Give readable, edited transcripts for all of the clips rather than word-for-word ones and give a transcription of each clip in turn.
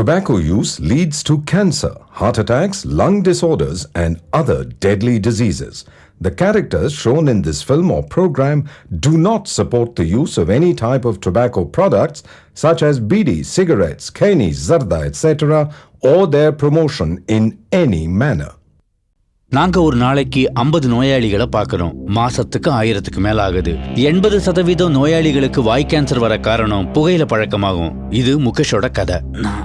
Tobacco use leads to cancer, heart attacks, lung disorders, and other deadly diseases. The characters shown in this film or program do not support the use of any type of tobacco products such as bidi, cigarettes, keni, zarda, etc., or their promotion in any manner. நாங்க ஒரு நாளைக்கு 50 நோயாளிகளை பார்க்கிறோம். மாசத்துக்கு 1000க்கு மேல ஆகுது. 80% நோயாளிகளுக்கு வாய் cancer வர காரணம் புகையில பழக்கமாகும். இது முகேஷோட கதை.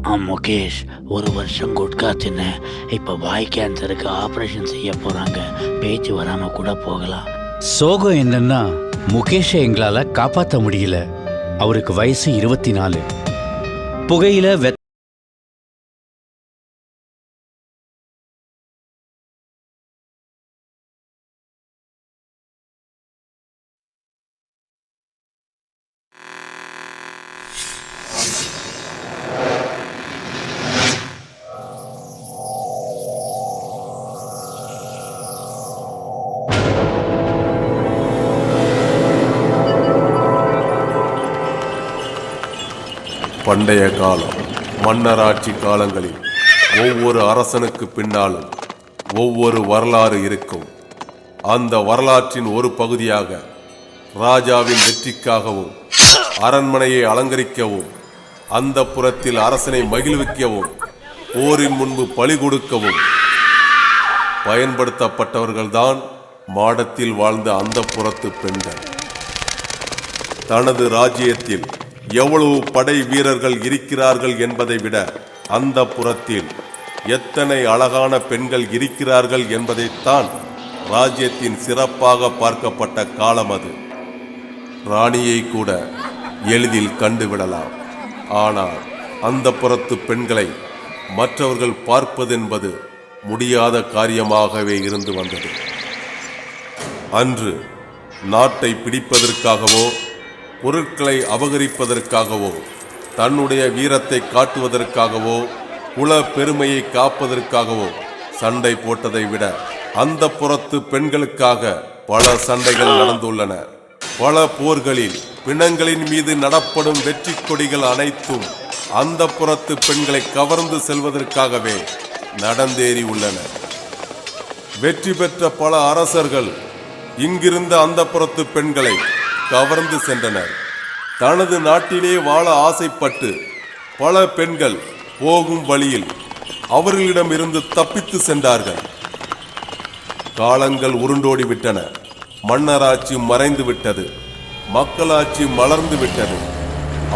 நான் முகேஷ் 1 வருஷம் குட்கா தின்னேன். இப்ப வாய் கேன்சருக்கு ஆபரேஷன் செய்ய போறாங்க. பேச்சு வராம கூட போகலாம். சோகம் என்னன்னா முகேஷை எங்களால காப்பாற்ற முடியல. அவருக்கு வயசு 24. புகையில பண்டைய காலம் மன்னராட்சி காலங்களில் ஒவ்வொரு அரசனுக்கு பின்னாலும் ஒவ்வொரு வரலாறு இருக்கும். அந்த வரலாற்றின் ஒரு பகுதியாக ராஜாவின் வெற்றிக்காகவும் அரண்மனையை அலங்கரிக்கவும் அந்த புறத்தில் அரசனை மகிழ்விக்கவும் போரின் முன்பு பலி கொடுக்கவும் பயன்படுத்தப்பட்டவர்கள்தான் மாடத்தில் வாழ்ந்த அந்த புறத்து பெண்கள். தனது ராஜ்யத்தில் எவ்வளவு படை வீரர்கள் இருக்கிறார்கள் என்பதை விட அந்த புறத்தில் எத்தனை அழகான பெண்கள் இருக்கிறார்கள் என்பதைத்தான் ராஜ்யத்தின் சிறப்பாக பார்க்கப்பட்ட காலம் அது. ராணியை கூட எளிதில் கண்டுவிடலாம். ஆனால் அந்த புறத்து பெண்களை மற்றவர்கள் பார்ப்பதென்பது முடியாத காரியமாகவே இருந்து வந்தது. அன்று நாட்டை பிடிப்பதற்காகவோ பொருட்களை அபகரிப்பதற்காகவோ தன்னுடைய வீரத்தை காட்டுவதற்காகவோ குல பெருமையை காப்பதற்காகவோ சண்டை போட்டதை விட அந்த புறத்து பெண்களுக்காக பல சண்டைகள் நடந்துள்ளன. பல போர்களில் பிணங்களின் மீது நடப்படும் வெற்றி கொடிகள் அனைத்தும் அந்த புறத்து பெண்களை கவர்ந்து செல்வதற்காகவே நடந்தேறி உள்ளன. வெற்றி பெற்ற பல அரசர்கள் இங்கிருந்த அந்த புறத்து பெண்களை கவர்ந்து சென்றனர். தனது நாட்டிலே வாழ ஆசைப்பட்டு பல பெண்கள் போகும் வழியில் அவர்களிடமிருந்து தப்பித்து சென்றார்கள். காலங்கள் உருண்டோடி விட்டன. மன்னராட்சி மறைந்து விட்டது. மக்களாட்சி மலர்ந்து விட்டது.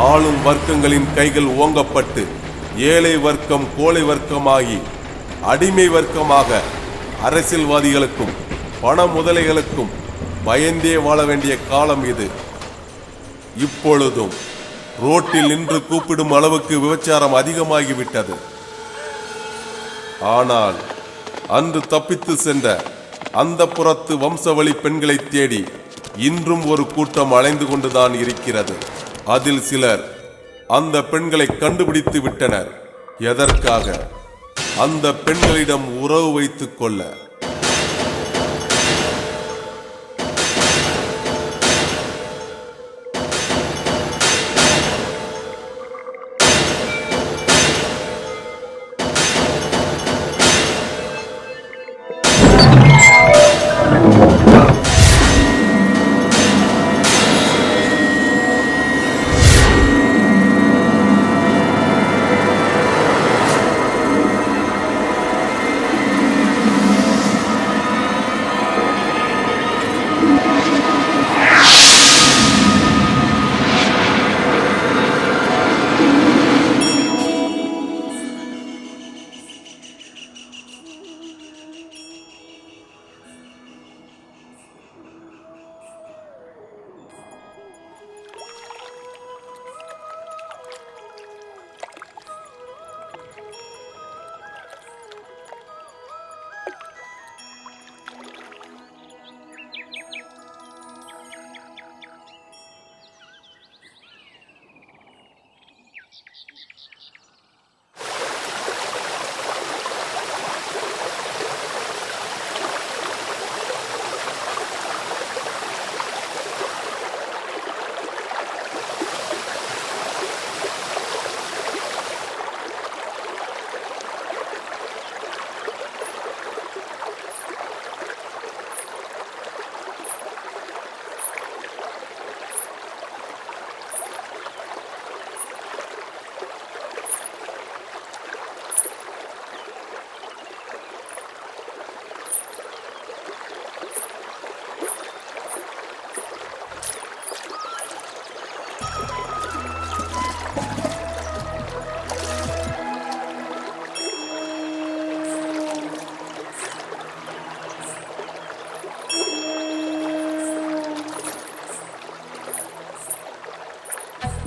ஆளும் வர்க்கங்களின் கைகள் ஓங்கப்பட்டு ஏழை வர்க்கம் கோழை வர்க்கமாகி அடிமை வர்க்கமாக அரசியல்வாதிகளுக்கும் பண முதலைகளுக்கும் பயந்தே வாழ வேண்டிய காலம் இது. இப்பொழுதும் ரோட்டில் நின்று கூப்பிடும் அளவுக்கு விபச்சாரம் அதிகமாகிவிட்டது. ஆனால் அன்று தப்பித்து சென்ற அந்த புறத்து வம்சவழி பெண்களை தேடி இன்றும் ஒரு கூட்டம் அலைந்து கொண்டுதான் இருக்கிறது. அதில் சிலர் அந்த பெண்களை கண்டுபிடித்து விட்டனர். எதற்காக? அந்த பெண்களிடம் உறவு வைத்துக் கொள்ள.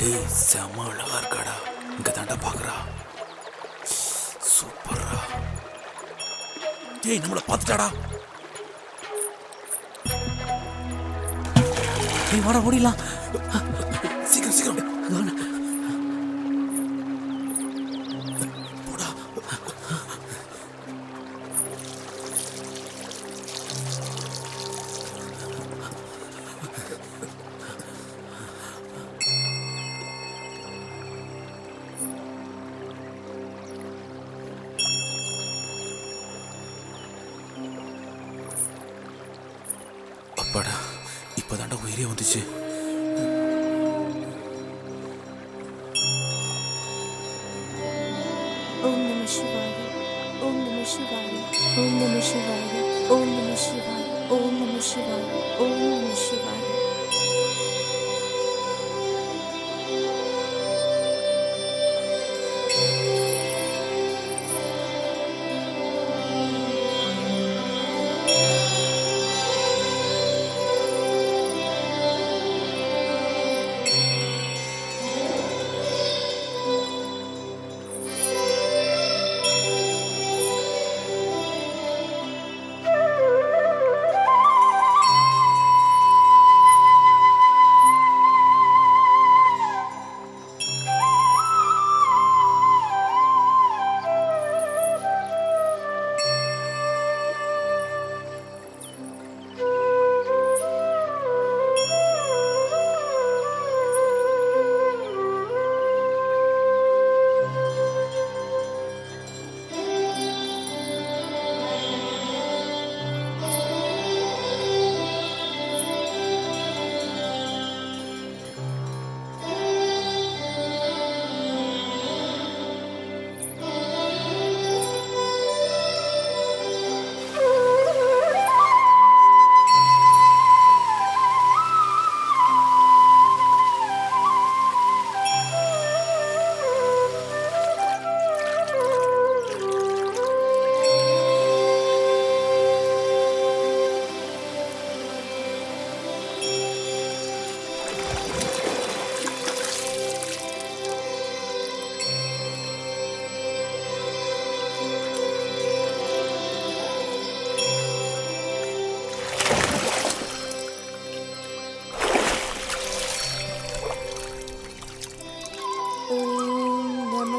டேய் செம்ம அழகா இருக்காடா. இங்க தாண்டா பாக்குறா. சூப்பரா. டேய் நம்மள பாத்துட்டாடா. டேய் வாடா ஓடிடலாம். சீக்கிரம் சீக்கிரம். போடா. அப்பாடா இப்பதாண்டா உயிரே வந்துச்சு. ஓம் நம சிவாய ஓம் நம சிவாய ஓம் நம சிவாய ஓம் நம சிவாய ஓம் நம சிவாய ஓம் நம சிவாய.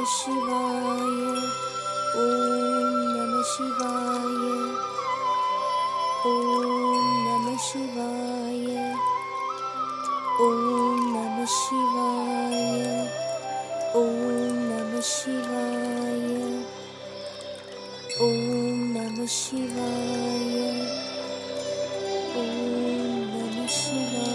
சிவாய ஓம் நம சிவாய ஓம் நம சிவாய ஓம் நம சிவாய ஓம் நம சிவாய ஓம் நம சிவாய ஓம் நம சிவாய.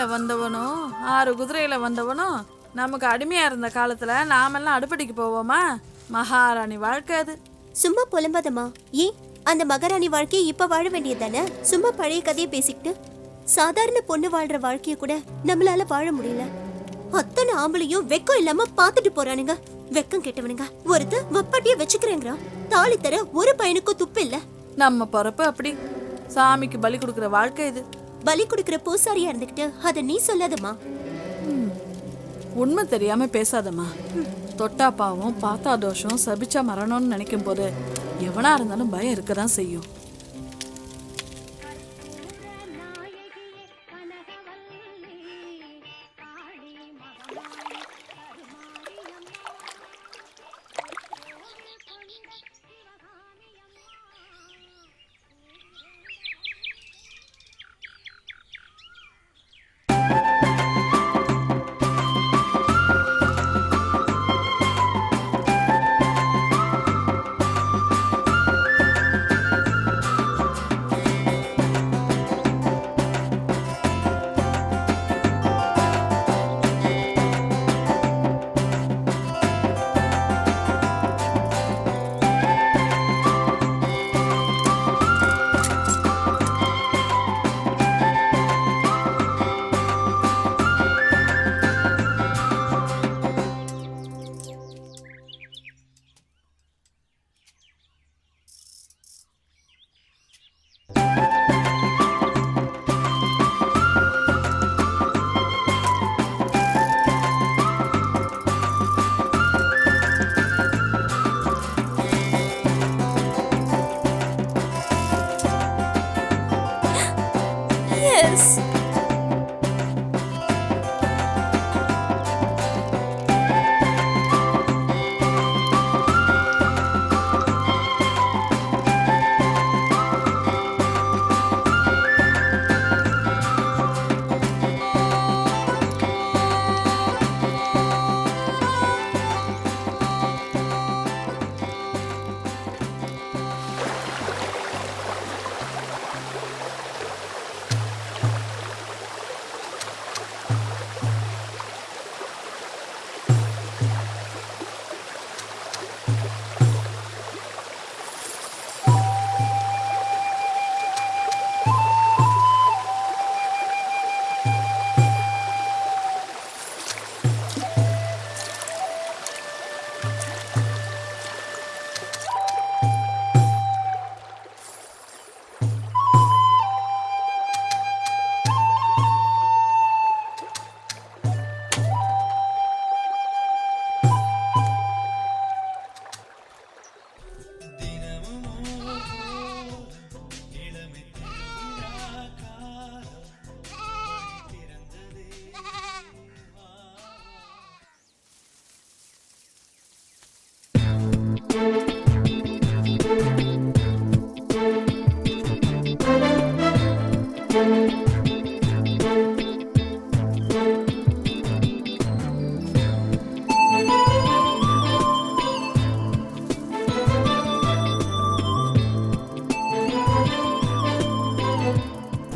யானையில வந்தவனும் 6 குதிரையில வந்தவனும் நமக்கு அடிமையா இருந்த காலத்துல நாமெல்லாம் அடுப்படிக்கு போவோமா? மகாராணி வாழ்க்கை அது. சும்மா புலம்பாதம்மா. ஏன் அந்த மகாராணி வாழ்க்கையை இப்ப வாழ வேண்டியதானே? சும்மா பழைய கதையை பேசிக்கிட்டு சாதாரண பொண்ணு வாழ்ற வாழ்க்கைய கூட நம்மளால வாழ முடியல. அத்தனை ஆம்பளையும் வெக்கம் இல்லாம பாத்துட்டு போறானுங்க. வெக்கம் கெட்டவனுங்க. ஒருத்த வப்பாட்டிய வச்சுக்கிறேங்கிறான். தாலி தர ஒரு பையனுக்கும் துப்பு இல்ல. நம்ம பொறப்பு அப்படி. சாமிக்கு பலி கொடுக்கிற வாழ்க்கை இது. பலி கொடுக்கிற பூசாரியா இருந்துகிட்டு அத நீ சொல்லாதம்மா. உண்மை தெரியாம பேசாதம்மா. தொட்டா பாவம், பார்த்தா தோஷம், சபிச்சா மரணம்னு நினைக்கும் போது எவனா இருந்தாலும் பயம் இருக்கதான் செய்யும்.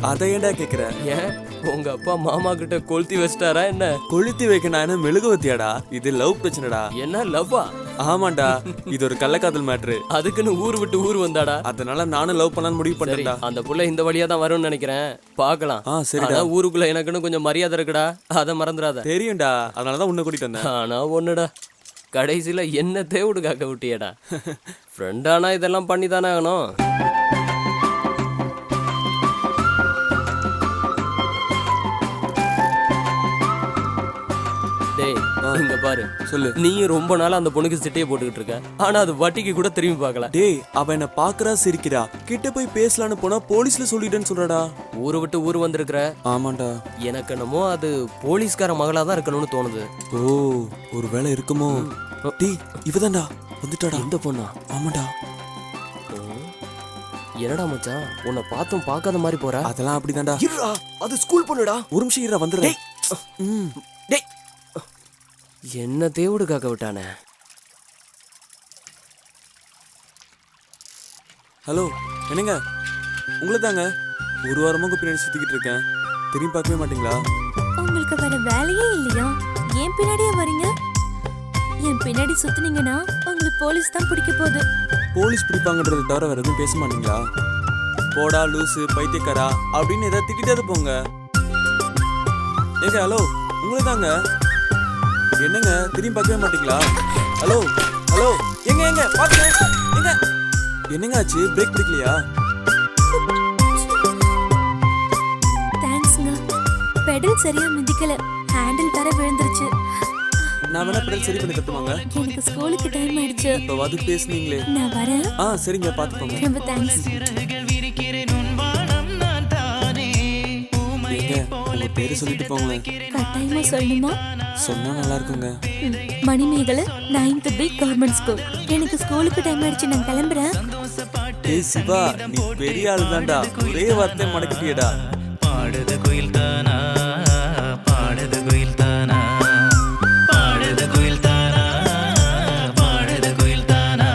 அதை ஏன்டா கேக்குற? ஏன் உங்க அப்பா மாமா கிட்ட கொளுத்தி வச்சிட்டாரா என்ன? கொளுத்தி வைக்க நான் என்ன மெழுகுவத்தியாடா? இது லவ் பிரச்சனைடா. என்ன லவ்வா? ஆமாண்டா, இது ஒரு கள்ளக்காதல் மேட்ரு. அதுக்குன்னு ஊர் விட்டு ஊர் வந்தாடா? அதனால நானும் லவ் பண்ணலாம்னு முடிவு பண்ணேன்டா. அந்த புள்ள இந்த வழியா தான் வரும்னு நினைக்கிறேன். பார்க்கலாம். சரிடா. ஊருக்குள்ள எனக்குன்னு கொஞ்சம் மரியாதை இருக்குடா, அதை மறந்துடாத. தெரியும்டா, அதனாலதான் உன்னை கூட்டிட்டு வந்தேன். ஆனா ஒண்ணுடா, கடைசியில என்ன தேவுடு காக்க விட்டியடா. ஃப்ரெண்டானா இதெல்லாம் பண்ணி தானே ஆகணும். இங்க பாரு, சொல்லு. நீ ரொம்ப நாளா அந்த பொண்ணுக்கு சிட்டையை போட்டுக்கிட்டு இருக்க, ஆனா அது வட்டிக்கு கூட திரும்பி பார்க்கல. டேய், அவ என்ன பாக்குறா, சிரிக்கிறா. கிட்ட போய் பேசலான்னு போனா போலீஸ்ல சொல்லிட்டேன்னு சொல்றடா. ஊரை விட்டு ஊர் வந்திருக்கிற. ஆமாண்டா. எனக்கு என்னமோ அது போலீஸ்கார மகளா தான் இருக்கணும்னு தோணுது. ஓ, ஒரு வேளை இருக்குமோ? டேய், இவதான்டா வந்துட்டாடா. இந்த பொண்ணா? ஆமாடா. என்னடா மச்சான், உன்னை பார்த்தும் பார்க்காத மாதிரி போற. அதெல்லாம் அப்படிதான்டா. இருடா, அது ஸ்கூல் பொண்ணுடா. ஒரு நிமிஷம் இருடா, வந்துடுறேன். டேய், என்ன தேவுடு காக்க விட்டானே. ஹலோ, என்னங்க? உங்களை தாங்க. ஒரு வாரமா பின்னாடி சுத்திக்கிட்டு இருக்கேன். திரும்பி பார்க்கவே மாட்டீங்களா? உங்களுக்கு வேற வேலையே இல்லையா? ஏன் பின்னாடியே வரீங்க? என் பின்னாடி சுத்துனீங்கன்னா உங்களுக்கு போலீஸ் தான் பிடிக்க போகுது. போலீஸ் பிடிப்பாங்கன்றத தவிர வேற எதுவும் பேச மாட்டீங்களா? போடா லூசு பைத்தியக்காரா அப்படின்னு ஏதாவது திட்டிட்டே போங்க. ஏங்க ஹலோ, உங்களை தாங்க. என்னங்க திரும்பி பார்க்கவே மாட்டீங்களா? ஹலோ ஹலோ, எங்க எங்க பாத்துங்க எங்க. என்னங்க ஆச்சு? பிரேக் பிடிக்கலையா? தேங்க்ஸ்ங்க. பெடல் சரியா மிதிக்கல, ஹேண்டில் வேற விழுந்துருச்சு. நான் வேணா பெடல் சரி பண்ணி தட்டுவாங்க. எனக்கு ஸ்கூலுக்கு டைம் ஆயிடுச்சு. இப்போ வந்து பேசுனீங்களே. நான் வரேன். சரிங்க, பாத்துக்கோங்க. ரொம்ப தேங்க்ஸ். உங்க பேரு சொல்லிட்டு போங்களேன். கட்டாயமா சொல்லணுமா? சொன்னா நல்லா இருக்குங்க. Manimegalai 9th B government school. எனக்கு ஸ்கூலுக்கு டைம் ஆயிடுச்சு, நான் கிளம்புறேன். ஏய் சிவா, நீ பெரிய ஆளு தான்டா. ஒரே வார்த்தை மடக்கிட்டியடா. பாடுது குயில் தானா, பாடுது குயில் தானா, பாடுது குயில் தானா, பாடுது குயில் தானா.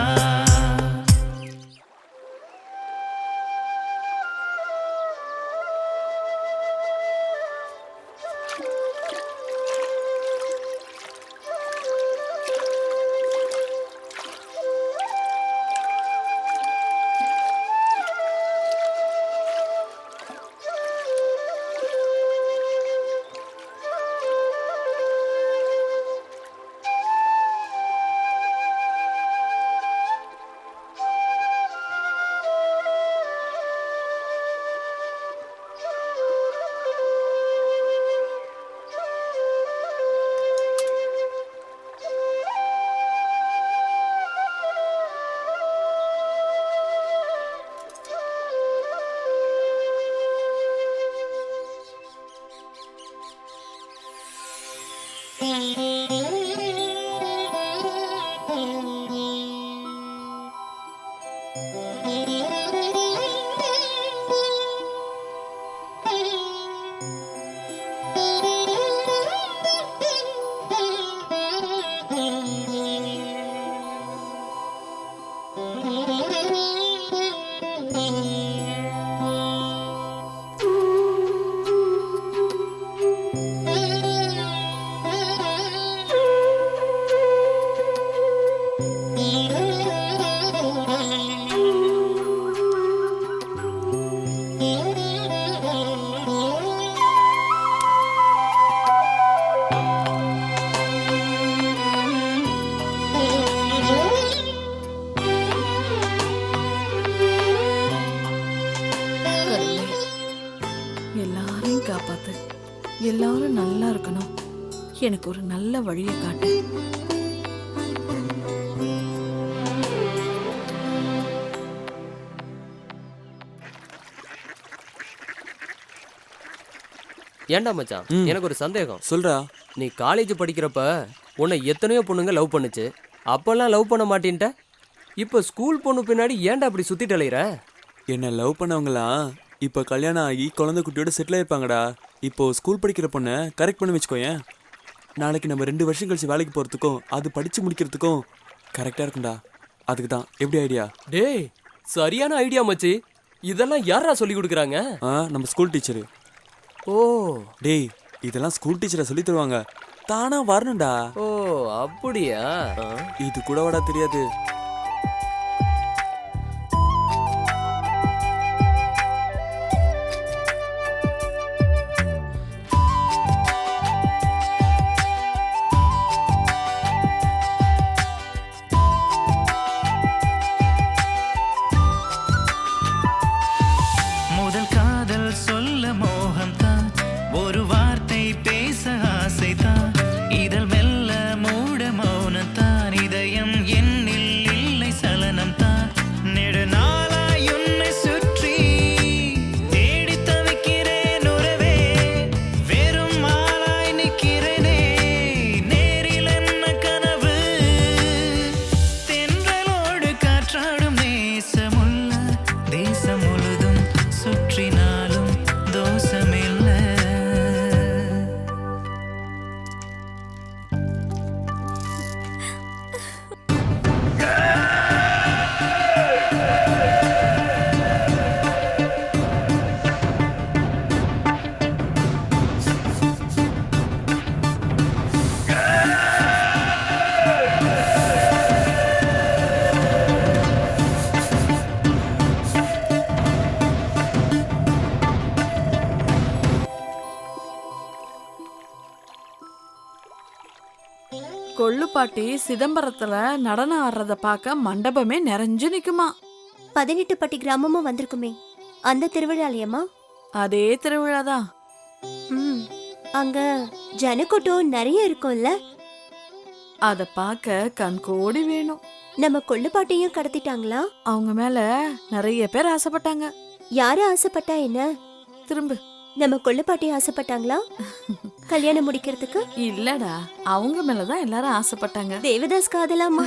எல்லாரையும் காப்பாத்து. எல்லாரும் நல்லா இருக்கணும். எனக்கு ஒரு நல்ல வழியை காட்டு. ஏன்டா மச்சான், எனக்கு ஒரு சந்தேகம். சொல்றா. நீ காலேஜ் படிக்கிறப்ப உன்னை எத்தனையோ பொண்ணுங்க லவ் பண்ணுச்சு. அப்பெல்லாம் லவ் பண்ண மாட்டேன்ட்ட. இப்போ ஸ்கூல் பொண்ணு பின்னாடி ஏன்டா அப்படி சுத்திட்டு அலையிற? என்ன லவ் பண்ணவங்களாம் இப்போ கல்யாணம் ஆகி குழந்தை குட்டியோட செட்டில் ஆயிருப்பாங்கடா. இப்போ ஸ்கூல் படிக்கிற பொண்ணை கரெக்ட் பண்ணி வச்சுக்கோயேன். நாளைக்கு நம்ம 2 வருஷம் கழிச்சு வேலைக்கு போகிறதுக்கும் அது படித்து முடிக்கிறதுக்கும் கரெக்டாக இருக்கும்டா. அதுக்கு தான். எப்படி ஐடியா? டேய், சரியான ஐடியா மச்சி. இதெல்லாம் யாரா சொல்லி கொடுக்குறாங்க? நம்ம ஸ்கூல் டீச்சரு. ஓ டேய், இதெல்லாம் ஸ்கூல் டீச்சரை சொல்லி தருவாங்க. தானா வரணும்டா. ஓ அப்படியா? இது கூட வாடா தெரியாது. முதல் காதல் சொல்ல மோகம் தான், ஒரு வார்த்தை பேச ஆசை தான், இதழ் மெல்ல மூட மௌனத்தான், இதயம் என்னில் கொள்ளுப்பாட்டி சிதம்பரத்துல நடனம் ஆடுறத பார்க்க மண்டபமே நிறைஞ்சு நிக்குமா. 18 பட்டி கிராமமும் வந்திருக்குமே, அந்த திருவிழாலயம்மா? அதே திருவிழாதான். அங்க ஜனக்கூட்டம் நிறைய இருக்கும்ல? அத பார்க்க கண்கோடி வேணும். நம்ம கொள்ளுப்பாட்டையும் கடத்திட்டாங்களா? அவங்க மேல நிறைய பேர் ஆசைப்பட்டாங்க. யாரு ஆசைப்பட்டா என்ன? திரும்ப நம்ம கொள்ளுப்பாட்டி ஆசைப்பட்டாங்களா கல்யாணம் முடிக்கிறதுக்கு? இல்லடா, அவங்க மேலதான் எல்லாரும் ஆசைப்பட்டாங்க. தேவதாஸ் காதலாமா?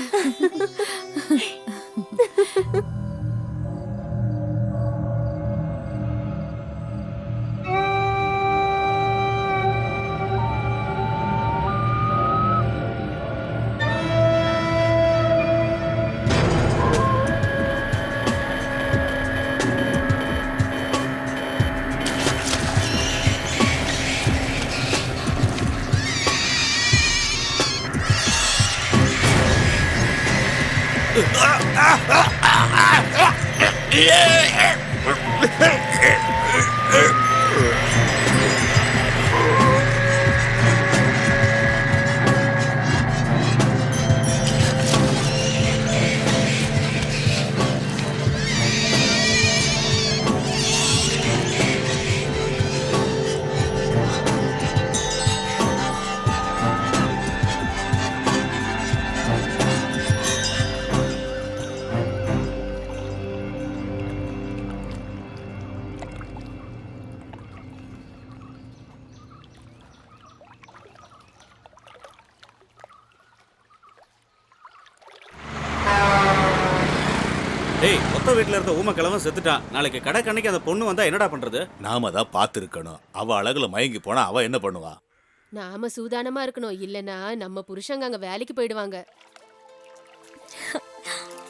டேய், மொத்த வீட்டுல இருந்த ஊமக்கிழவன் செத்துட்டான். நாளைக்கு கடை கண்ணைக்கு அந்த பொண்ணு வந்தா என்னடா பண்றது? நாம தான் பார்த்துருக்கணும். அவ அழகுல மயங்கி போனா அவ என்ன பண்ணுவா? நாம சூதானமா இருக்கணும், இல்லனா நம்ம புருஷங்க அங்க வேலைக்கு போயிடுவாங்க.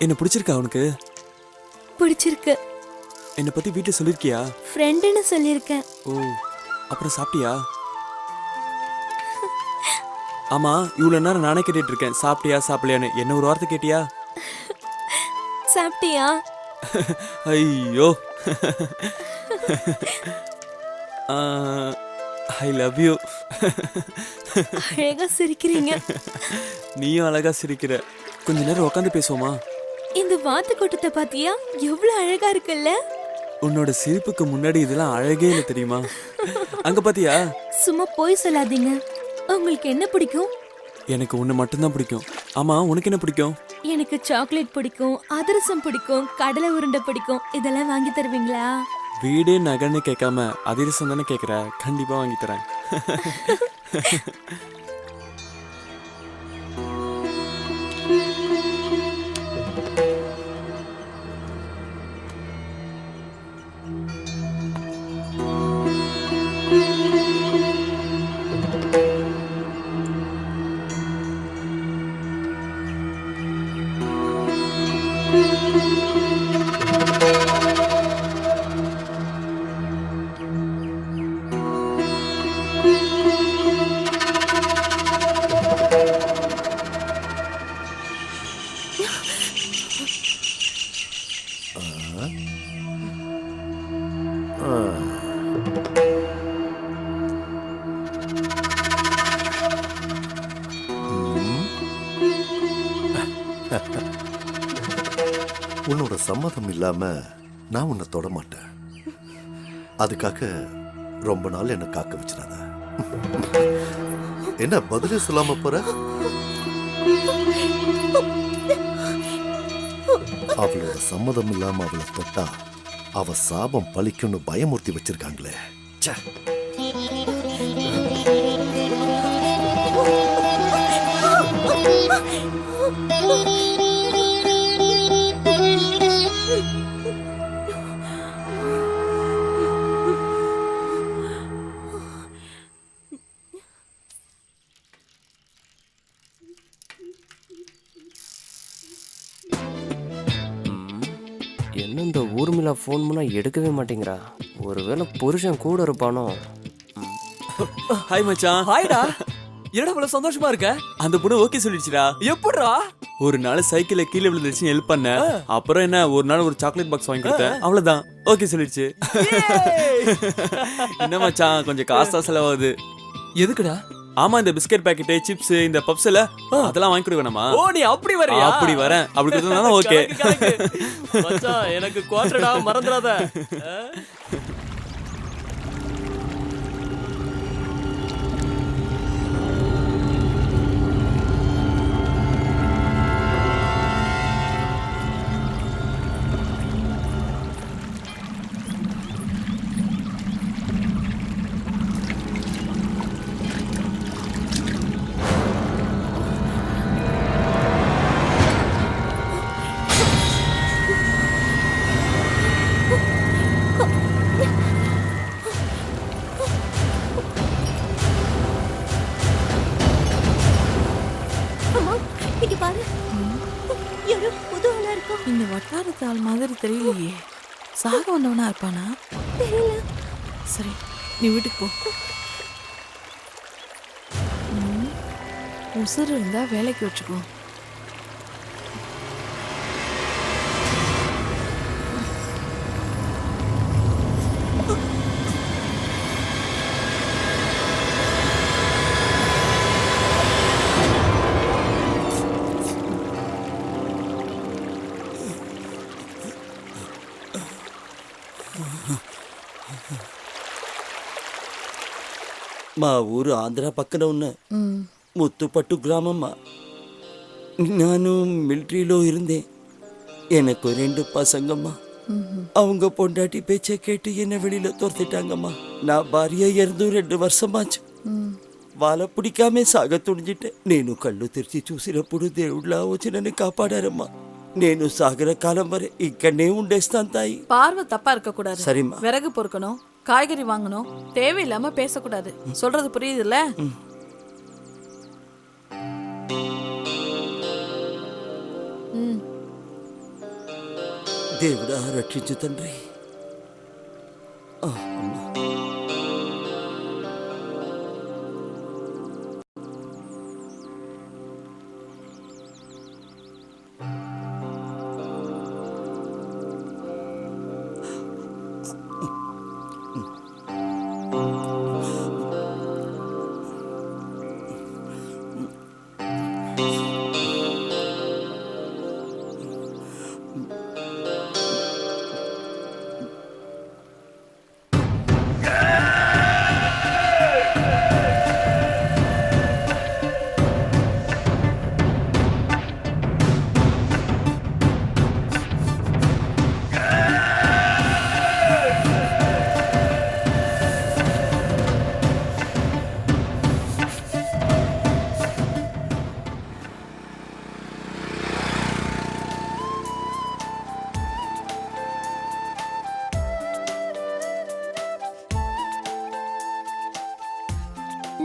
என்ன பிடிச்சிருக்கா உனக்கு? பிடிச்சிருக்கு. என்னை பத்தி வீட்டுல சொல்லிருக்கியா? ஃப்ரெண்டுன்னு சொல்லியிருக்கேன். ஓ, அப்புறம் சாப்பிட்டியா? ஆமா, இவ்வளவு நேரம் நானே கேட்டுட்டு இருக்கேன் சாப்பிட்டியா சாப்பிடலையான்னு. என்ன ஒரு வார்த்தை கேட்டியா? சாப்பிட்டியா? ஐயோ, ஐ லவ் யூ. அழகா சிரிக்கிறீங்க. நீயும் அழகா சிரிக்கிற. கொஞ்ச நேரம் உட்காந்து பேசுவோமா? இந்த வாத்து கூட்டத்தை பாத்தியா? எவ்வளவு அழகா இருக்குல்ல? உன்னோட சிரிப்புக்கு முன்னாடி இதெல்லாம் அழகே இல்லை தெரியுமா? அங்க பாத்தியா? சும்மா போய் சொல்லாதீங்க. உங்களுக்கு என்ன பிடிக்கும்? எனக்கு உன்னை மட்டும்தான் பிடிக்கும். ஆமா, உனக்கு என்ன பிடிக்கும்? எனக்கு சாக்லேட் பிடிக்கும், அதிரசம் பிடிக்கும், கடலை உருண்டை பிடிக்கும். இதெல்லாம் வாங்கி தருவீங்களா? வீடே நகைன்னு கேட்காம அதிரசம் தானே கேட்குற. கண்டிப்பா வாங்கி தரேன். உன்னோட சம்மதம் இல்லாம நான் உன்னை தொட மாட்டேன். அதுக்காக ரொம்ப நாள் என்ன காக்க வச்சிடாத. என்ன பதிலே சொல்லாம போற? அவளோட சம்மதம் இல்லாம அவளை தொட்டா அவ சாபம் பழிக்கும்னு பயமுறுத்தி வச்சிருக்காங்களே. என்ன இந்த ஊர்மிளா ஃபோன் பண்ணா எடுக்கவே மாட்டேங்கிறா? ஒருவேளை புருஷன் கூட இருப்பானோ? ஹாய் மச்சான். ஹாய்டா. என்னடா இவ்வளவு சந்தோஷமா இருக்க? அந்த பொண்ணு ஓகே சொல்லிடுச்சுடா. எப்படிடா? ஒரு நாள் சைக்கிள்ல கீழே விழுந்துருச்சு, ஹெல்ப் பண்ண. அப்புறம் என்ன, ஒரு நாள் ஒரு சாக்லேட் பாக்ஸ் வாங்கி கொடுத்தேன். அவ்வளவுதான், ஓகே சொல்லிடுச்சு. என்ன மச்சான், கொஞ்சம் காசா செலவாகுது. எதுக்குடா? ஆமா, இந்த பிஸ்கட் பாக்கெட், சிப்ஸ், இந்த பப்ஸ் எல்லாம் அதெல்லாம் வாங்கி கொடுக்க வேணாமா? ஓ நீ அப்படி வரியா? அப்படி வரேன். அப்படி கொடுத்தா ஓகே. மச்சான் எனக்கு குவார்டர்டா, மறந்துடாத. அம்மா இங்க பாரு, யாரோ புது ஆளா இருக்கா. இந்த வட்டாரத்தால் மாதிரி தெரியலையே. சாக வந்தவனா இருப்பானா? தெரியல. சரி, நீ வீட்டுக்கு போ. உசுறு இருந்தா வேலைக்கு வச்சுக்கோ. మా ఊరు ఆంధ్ర పక్కన ఉన్న ముత్తుపట్టు గ్రామమ్మా. ನಾನು மிலிட்ரியிலோ இருந்தேன். எனக்கு 2 பசங்கம்மா. அவங்க பொண்டாட்டி பேச்சை கேட்டு என்னை வெளியில துரத்திட்டாங்கம்மா. நான் భార్య இறந்து 2 வருஷமாச்சு. వాళ్ళ పిడికామే సాగ తుడిజిట్టే. నేను కళ్ళు తెరిచి చూసినప్పుడు దేవుళ్ళ వచ్చి నన్ను కాపాడారమ్మా. నేను సాగర కాలం వరే ఇక్కడనే ఉండేస్తాను తాయి. பார்வை தப்பா இருக்க கூடாது. சரிம்மா. விறகு பொறுக்கணும், காய்கறி வாங்கணும், தேவையில்லாம பேசக்கூடாது. சொல்றது புரியுதுல்ல? దేవుడా రక్షించు తండ్రి. అమ్మా.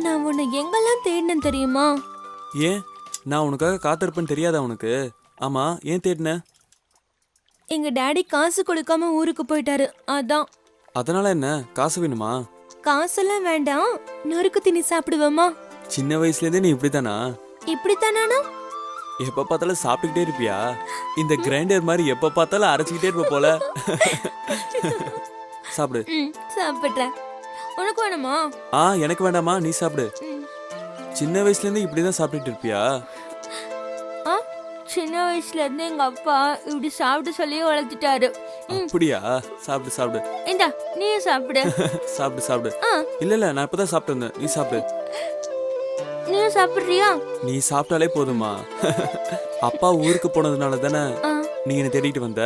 நான் உன்னை எங்கெல்லாம் தேடினேன் தெரியுமா? ஏன் நான் உனக்காக காத்திருப்பேன்னு தெரியாதா உனக்கு? ஆமா, ஏன் தேடின? எங்க டாடி காசு கொடுக்காம ஊருக்கு போயிட்டாரு, அதான். அதனால என்ன, காசு வேணுமா? காசெல்லாம் வேண்டாம், நொறுக்கு திணி சாப்பிடுவோமா? சின்ன வயசுல இருந்தே நீ இப்படித்தானா? இப்படித்தானா? எப்ப பார்த்தாலும் சாப்பிட்டுக்கிட்டே இருப்பியா? இந்த கிரைண்டர் மாதிரி எப்ப பார்த்தாலும் அரைச்சிக்கிட்டே இருப்ப போல. சாப்பிடு. சாப்பிட்றேன். உனக்கு வேணுமா? எனக்கு வேண்டாமா, நீ சாப்பிடு. சின்ன வயசுல இருந்து இப்படிதான் சாப்பிட்டுட்டு இருப்பியா? சின்ன வயசுல இருந்து எங்க அப்பா இப்படி சாப்பிட்டு சொல்லி வளர்த்துட்டாரு. அப்படியா? சாப்பிடு சாப்பிடு. இந்தா நீயே சாப்பிடு. சாப்பிடு சாப்பிடு. இல்ல நான் இப்பதான் சாப்பிட்டு வந்தேன், நீ சாப்பிடு. நீ சாப்பிடுறியா? நீ சாப்பிட்டாலே போதுமா. அப்பா ஊருக்கு போனதுனால தானே நீ என்ன தேடிட்டு வந்த?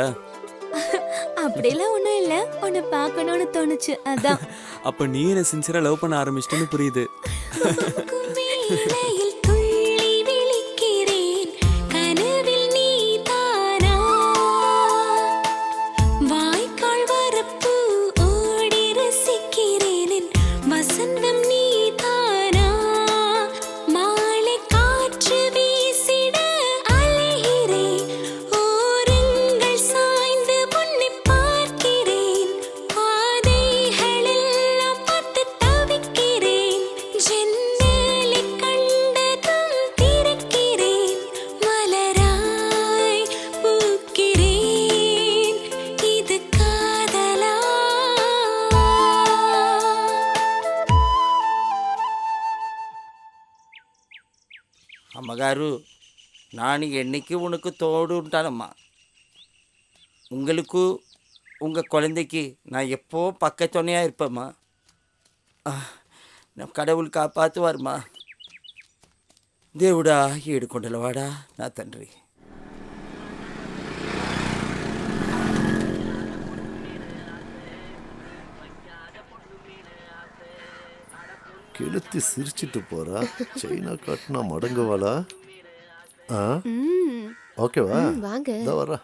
அப்படிலாம் ஒண்ணும் இல்ல, உன்னை பார்க்கணும்னு தோணுச்சு, அதான். அப்ப நீ என்ன சின்சியரா லவ் பண்ண ஆரம்பிச்சிட்டேன்னு புரியுது. ஜன்னலை கண்ட అమ్మగారు நான் என்னைக்கு உனக்கு தோடு ఉంటానమ్మా உங்களுக்கு உங்கள் குழந்தைக்கு நான் எப்போ பக்கத்துணையாக இருப்பேம்மா நம் கடவுள் காப்பாற்றுவார்மா దేవుడా ఏడుకొండలవాడా నా తండ్రి கெடுத்து சிரிச்சிட்டு போறா. சைனா காட்டினா மடங்குவாளா? ஓகேவா? வாங்க. இதோ வரா.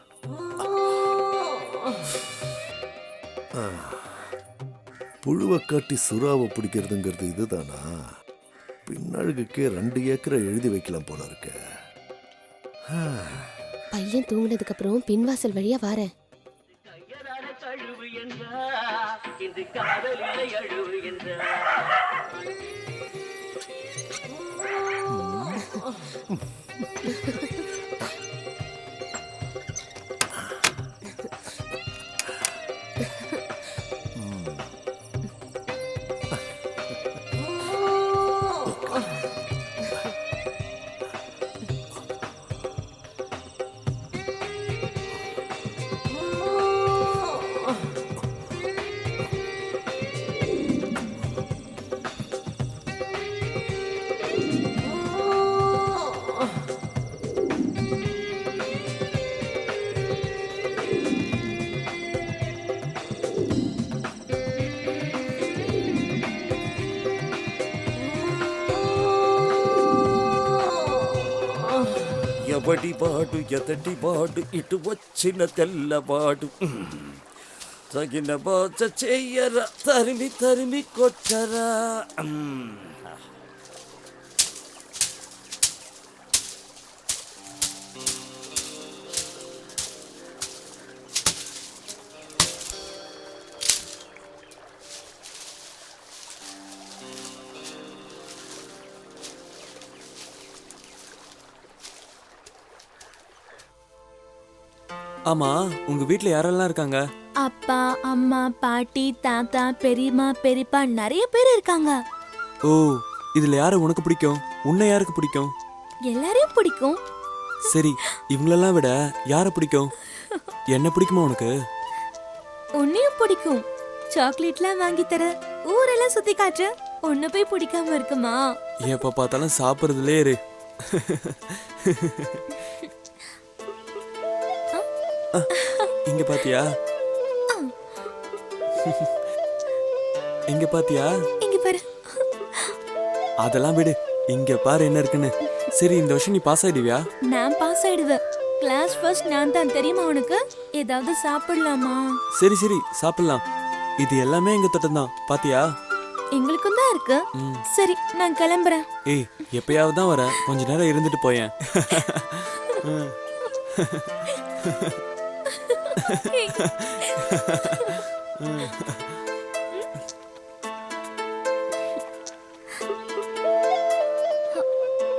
புழுவை காட்டி சுறாவை பிடிக்கிறதுங்கிறது இதுதானா? பின்னழுகுக்கே 2 ஏக்கரை எழுதி வைக்கலாம் போல இருக்கு. பையன் தூங்கினதுக்கு அப்புறம் பின்வாசல் வழியா வாரேன். ఎవడి బాడు ఎదటి బాడు ఇటు వచ్చిన తెల్లవాడు తగిన బాచ చెయ్యరా తరిమి తరిమి కొట్టరా ஆமா உங்க வீட்ல யாரெல்லாம் இருக்காங்க? அப்பா, அம்மா, பாட்டி, தாத்தா, பெரியம்மா, பெரியப்பா நிறைய பேர் இருக்காங்க. ஓ, இதுல யாரை உனக்கு பிடிக்கும்? உன்னை யாருக்கு பிடிக்கும்? எல்லாரையும் பிடிக்கும். சரி, இவங்களெல்லாம் விட யாரை பிடிக்கும்? என்ன பிடிக்குமா உனக்கு? உன்னையும் பிடிக்கும். சாக்லேட்லாம் வாங்கி தர, ஊரெல்லாம் சுத்தி காற்று, உன்னை போய் பிடிக்காம இருக்குமா? எப்ப பார்த்தாலும் சாப்பிடுறதுலே இரு. இங்க பாத்தியா? இங்க பாத்தியா? இங்க பாரு. அதெல்லாம் விடு, இங்க பாரு என்ன இருக்குன்னு. சரி, இந்த வருஷம் நீ பாஸ் ஆயிடுவியா? நான் பாஸ் ஆயிடுவேன். கிளாஸ் ஃபர்ஸ்ட் நான் தான், தெரியுமா உனக்கு? ஏதாவது சாப்பிடலாமா? சரி சரி, சாப்பிடலாம். இது எல்லாமே எங்க தோட்டம் தான், பாத்தியா? எங்களுக்கும் தான் இருக்கு. சரி, நான் கிளம்புறேன். ஏய், எப்பயாவது தான் வரேன், கொஞ்ச நேரம் இருந்துட்டு போயேன்.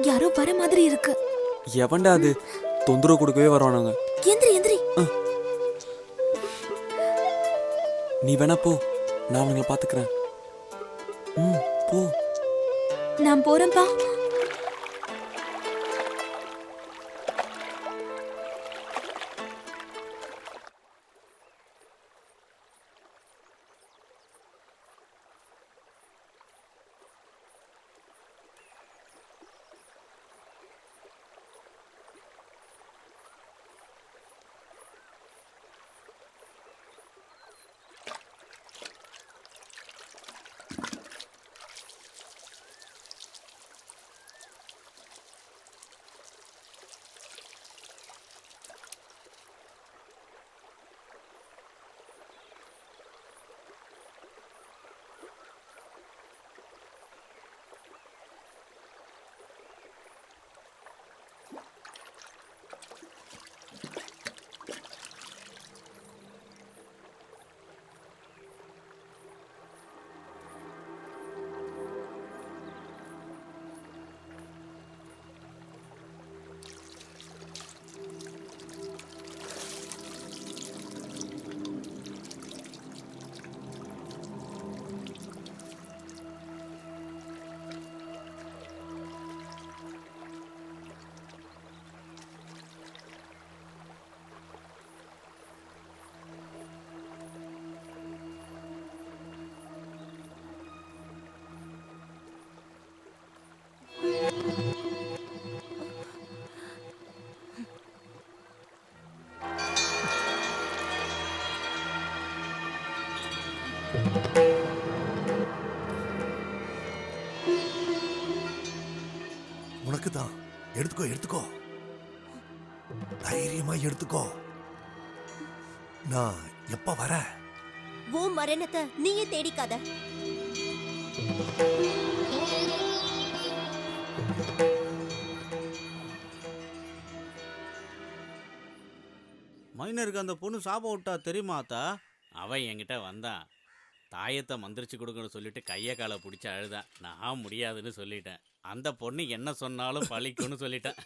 யாரோ வர மாதிரி இருக்கு. எவன்டா அது? தொந்தரவு கொடுக்கவே வருவானுங்க. எந்திரி எந்திரி. நீ வேணா போ, நான் அவங்களை பாத்துக்கிறேன். போ. நான் போறேன்பா. உனக்கு தான். எடுத்துக்கோ எடுத்துக்கோ, தைரியமா எடுத்துக்கோ. நான் எப்ப வர? உன் மரணத்தை நீயே தேடிக்காத. மைனருக்கு அந்த பொண்ணு சாபம் விட்டா தெரியுமா அத்தா? அவன் என்கிட்ட வந்தான், தாயத்தை மந்திரிச்சு கொடுக்கணும்னு சொல்லிட்டு கையை காலை பிடிச்சி அழுதான். நான் முடியாதுன்னு சொல்லிட்டேன். அந்த பொண்ணு என்ன சொன்னாலும் பழிக்கும்னு சொல்லிட்டேன்.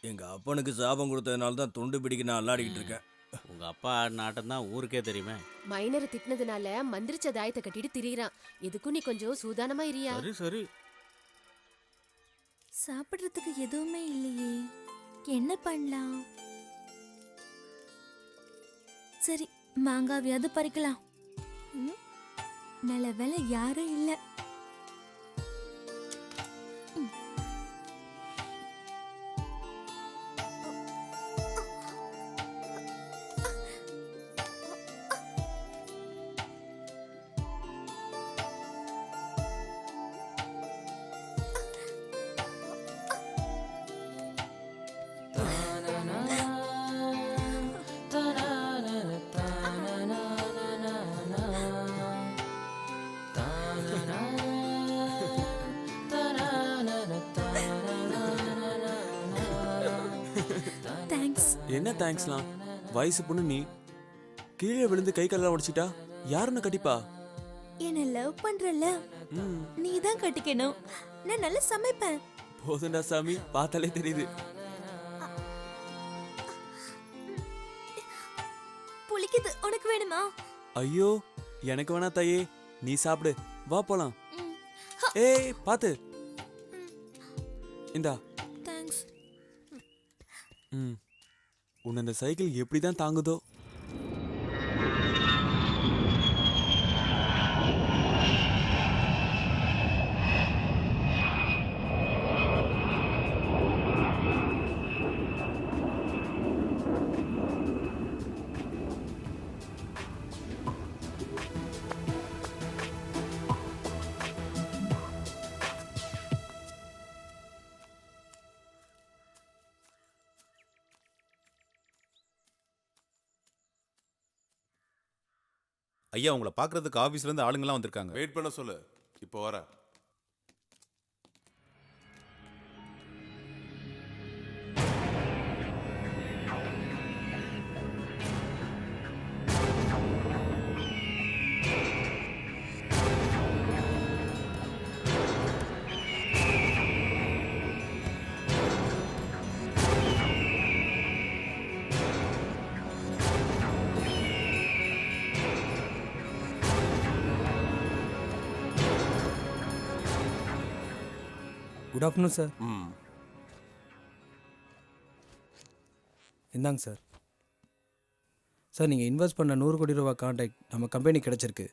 எங்க அப்பனுக்கு சாபம் கொடுத்ததுனால தான் துண்டு பிடிக்க நான் அல்லாடிக்கிட்டு இருக்கேன். உங்க அப்பா ஆடின ஆட்டம் தான் ஊருக்கே தெரியுமே. மைனரை திட்டினதுனால மந்திரிச்ச தாயத்தை கட்டிட்டு திரியிறான். எதுக்கும் நீ கொஞ்சம் சூதானமா இரியா. சரி சரி. சாப்பிடுறதுக்கு எதுவுமே இல்லையே, என்ன பண்ணலாம்? சரி, மாங்காவியாவது பறிக்கலாம். நல்ல வேலை யாரும் இல்ல. என்ன தேங்க்ஸ்லாம்? வயசு பொண்ணு நீ, கீழே விழுந்து கை காலெல்லாம் உடைச்சிட்டா யாருன்னு கட்டிப்பா? என்ன லவ் பண்றல, நீ தான் கட்டிக்கணும். நான் நல்லா சமைப்பேன். போதுண்டா சாமி, பார்த்தாலே தெரியுது. புளிக்குது, உனக்கு வேணுமா? ஐயோ, எனக்கு வேணா தாயே, நீ சாப்பிடு. வா போலாம். ஏய் பாத்து, இந்தா. தேங்க்ஸ். உன்னை அந்த சைக்கிள் எப்படி தான் தாங்குதோ. ஐயா, உங்களை பார்க்கறதுக்கு ஆபீஸ்ல இருந்து ஆளுங்கெல்லாம் வந்திருக்காங்க. வெயிட் பண்ண சொல்லு, இப்போ வர. Good afternoon sir. இந்தாங்க சார். சார், நீங்கள் இன்வெஸ்ட் பண்ண 100 கோடி ரூபா கான்ட்ராக்ட் நம்ம கம்பெனி கிடச்சிருக்கு.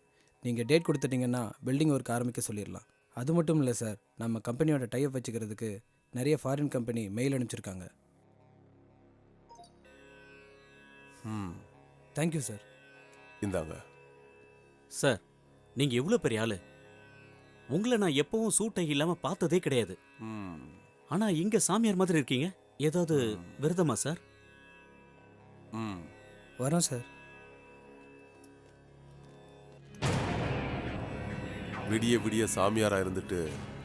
நீங்கள் டேட் கொடுத்துட்டிங்கன்னா பில்டிங் ஒர்க் ஆரம்பிக்க சொல்லிடலாம். அது மட்டும் இல்லை சார், நம்ம கம்பெனியோட டைப் வச்சுக்கிறதுக்கு நிறைய ஃபாரின் கம்பெனி மெயில் அனுப்பிச்சிருக்காங்க. Thank you sir. இந்தாங்க சார். நீங்கள் எவ்வளோ பெரிய ஆளு, உங்களை நான் எப்பவும் சூட்டை இல்லாமல் பார்த்ததே கிடையாது. ஆனால் இங்கே சாமியார் மாதிரி இருக்கீங்க. ஏதாவது விரதமா சார்? வரோம் சார். விடிய விடிய சாமியாரா இருந்துட்டு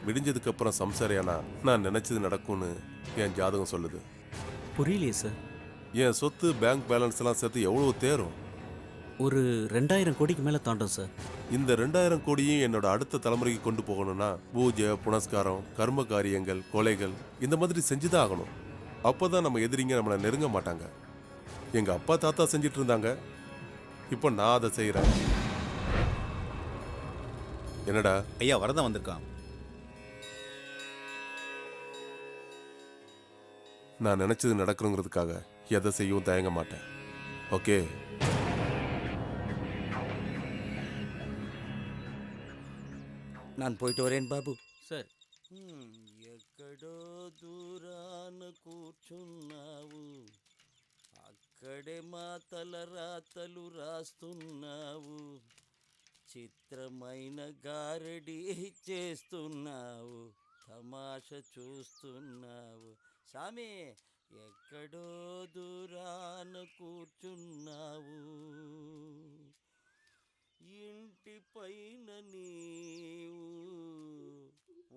விடிஞ்சதுக்கு அப்புறம் சம்சாரியானா நான் நினைச்சது நடக்கும்னு என் ஜாதகம் சொல்லுது. புரியலையே சார். என் சொத்து பேங்க் பேலன்ஸ் எல்லாம் சேர்த்து எவ்வளவு தேரும்? ஒரு 2000 கோடிக்கு மேலே தாண்டும் சார். இந்த 2000 கோடியும் என்னோட அடுத்த தலைமுறைக்கு கொண்டு போகணும்னா பூஜை, புனஸ்காரம், கர்ம காரியங்கள், கொலைகள் இந்த மாதிரி செஞ்சுதான் ஆகணும். அப்போதான் நம்ம எதிரிங்க நம்மளை நெருங்க மாட்டாங்க. எங்க அப்பா தாத்தா செஞ்சிட்டு இருந்தாங்க, இப்போ நான் அதை செய்யறேன். என்னடா? ஐயா, வரதான் வந்திருக்கான். நான் நினைச்சது நடக்கணுங்கிறதுக்காக எதை செய்யவும் தயங்க மாட்டேன். ஓகே? நான் போயிட்டு வரேன் బాబు. సార్. ఎక్కడో దూరాన కూర్చున్నావు, అక్కడే మా తల రాతలు రాస్తున్నావు, చిత్రమైన గారడి చేస్తున్నావు, తమాష చూస్తున్నావు. సామి ఎక్కడో దూరాన కూర్చున్నావు, ఇంటి పైన నీవు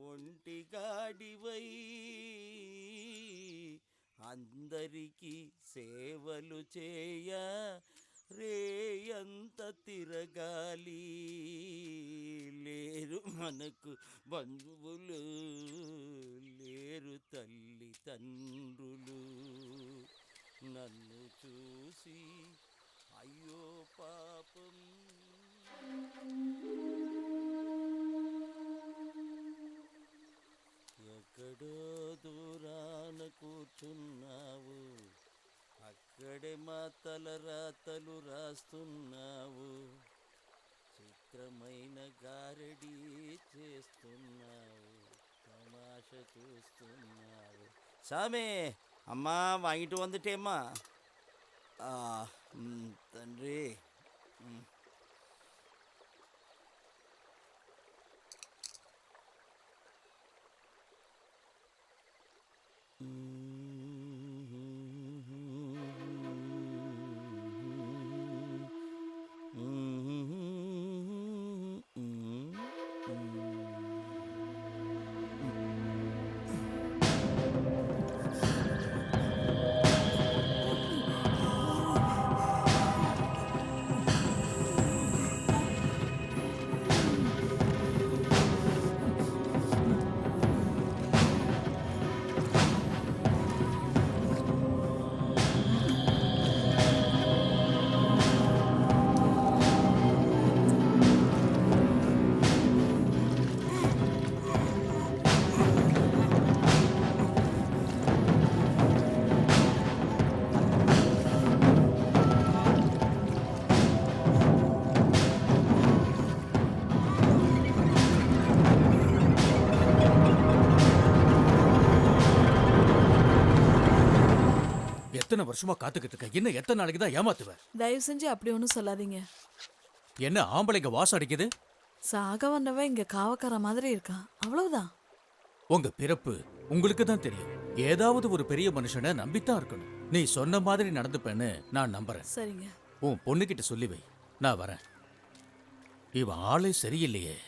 ఒంటిగాడివై అందరికీ సేవలు చేయ రేయంత తిరగాలి. లేరు మనకు బంధువులు, లేరు తల్లి తండ్రులు. నన్ను చూసి అయ్యో పాపం. ఎక్కడో దూరాన కూర్చున్నావు, అక్కడే మా తలరాతలు రాస్తున్నావు, చిత్రమైన గారడీ చేస్తున్నావు, తమాష చూస్తున్నావు. சாமி அம்மா வாங்கிட்டு வந்துட்டேம்மா. తండ్రి எத்தனை வருஷமா காத்துக்கிட்டு இருக்க, இன்னும் எத்தனை நாளைக்கு தான் ஏமாத்துவ? தயவு செஞ்சு அப்படி ஒன்றும் சொல்லாதீங்க. என்ன ஆம்பளைங்க வாசம் அடிக்குது? சாக வந்தவன் இங்க காவக்கார மாதிரி இருக்கான், அவ்வளவுதான். உங்க பிறப்பு உங்களுக்கு தான் தெரியும். ஏதாவது ஒரு பெரிய மனுஷனை நம்பித்தான் இருக்கணும். நீ சொன்ன மாதிரி நடந்துப்பேன்னு நான் நம்புறேன். சரிங்க. உன் பொண்ணுகிட்ட சொல்லி வை, நான் வரேன். இவன் ஆளே சரியில்லையே.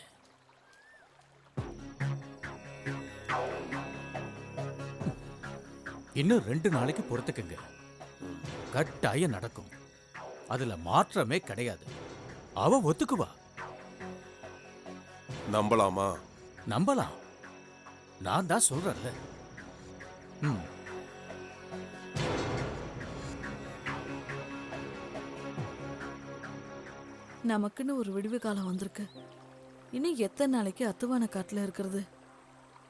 இன்னும் 2 நாளைக்கு பொறுத்துக்குங்க, கட்டாயம் நடக்கும். அதுல மாற்றமே கிடையாது. அவ ஒத்துக்குவா. நம்பலாமா? நம்பலாம். நான் தான் சொல்றேன்ல. நமக்குன்னு ஒரு விடுவு காலம் வந்திருக்கு. இன்னும் எத்தனை நாளைக்கு அத்துவான காட்டுல இருக்கிறது?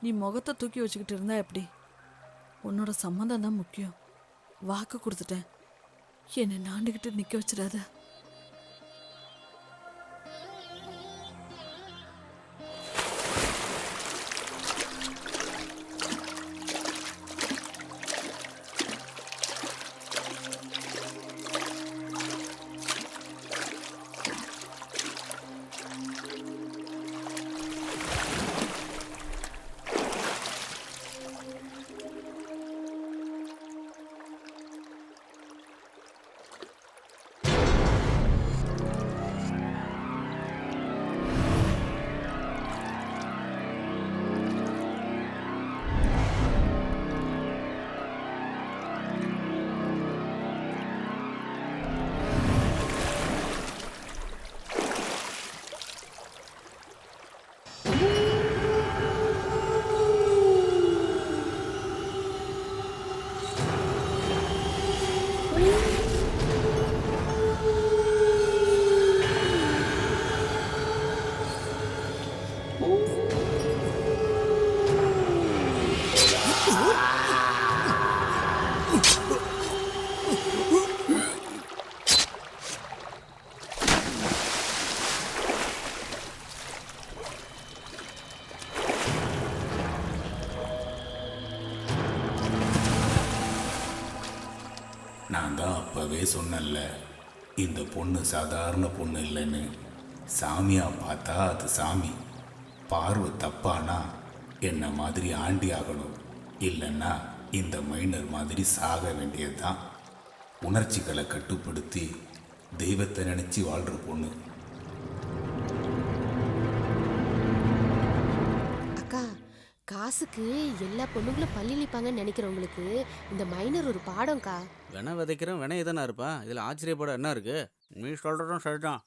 நீ முகத்தை தூக்கி வச்சுக்கிட்டு இருந்தா எப்படி? உன்னோட சம்மந்தம் தான் முக்கியம். வாக்கு கொடுத்துட்டேன், என்னை நாண்டுகிட்டு நிக்க வச்சிடாத. நான் தான் அப்பவே சொன்னேன்ல, இந்த பொண்ணு சாதாரண பொண்ணு இல்லைன்னு. சாமியா பார்த்தா அது சாமி, பார்வை தப்பானா என்ன மாதிரி ஆண்டி ஆகணும், இல்லைன்னா இந்த மைனர் மாதிரி சாக வேண்டியதுதான். உணர்ச்சிகளை கட்டுப்படுத்தி தெய்வத்தை நினைச்சு வாழ்ற பொண்ணு. அக்கா, காசுக்கு எல்லா பொண்ணுங்களும் பள்ளி நிற்பாங்கன்னு நினைக்கிறவங்களுக்கு இந்த மைனர் ஒரு பாடம்க்கா. வென விதைக்கிறோம் வென எதனா இருப்பா, இதில் ஆச்சரியப்பட என்ன இருக்கு? நீ சொல்கிறதும் சரிதான்.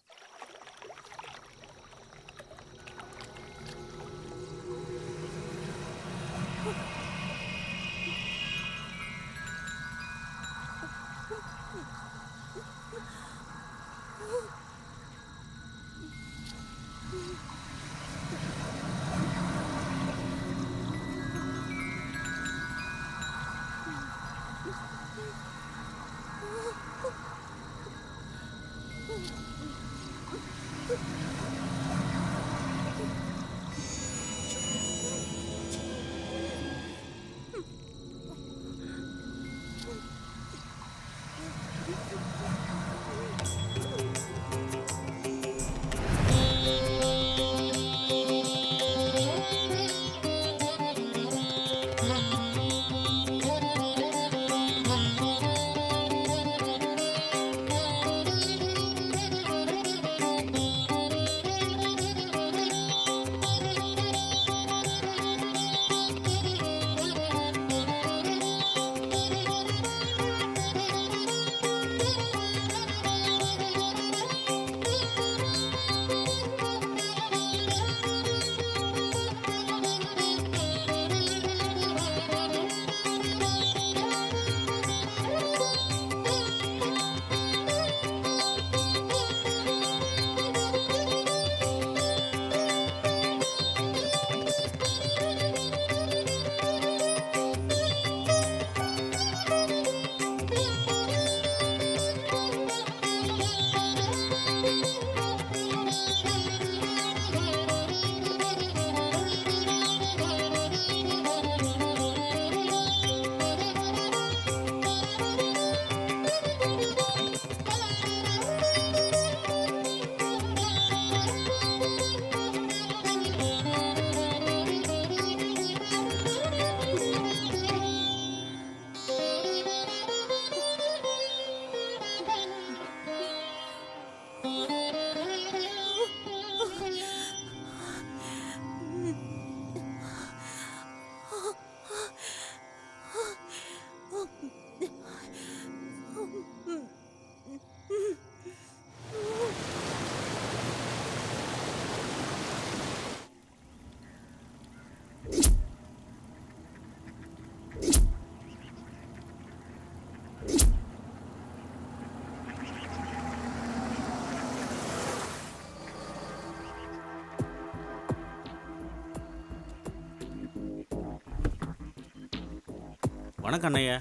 வணக்கம் அண்ணையா.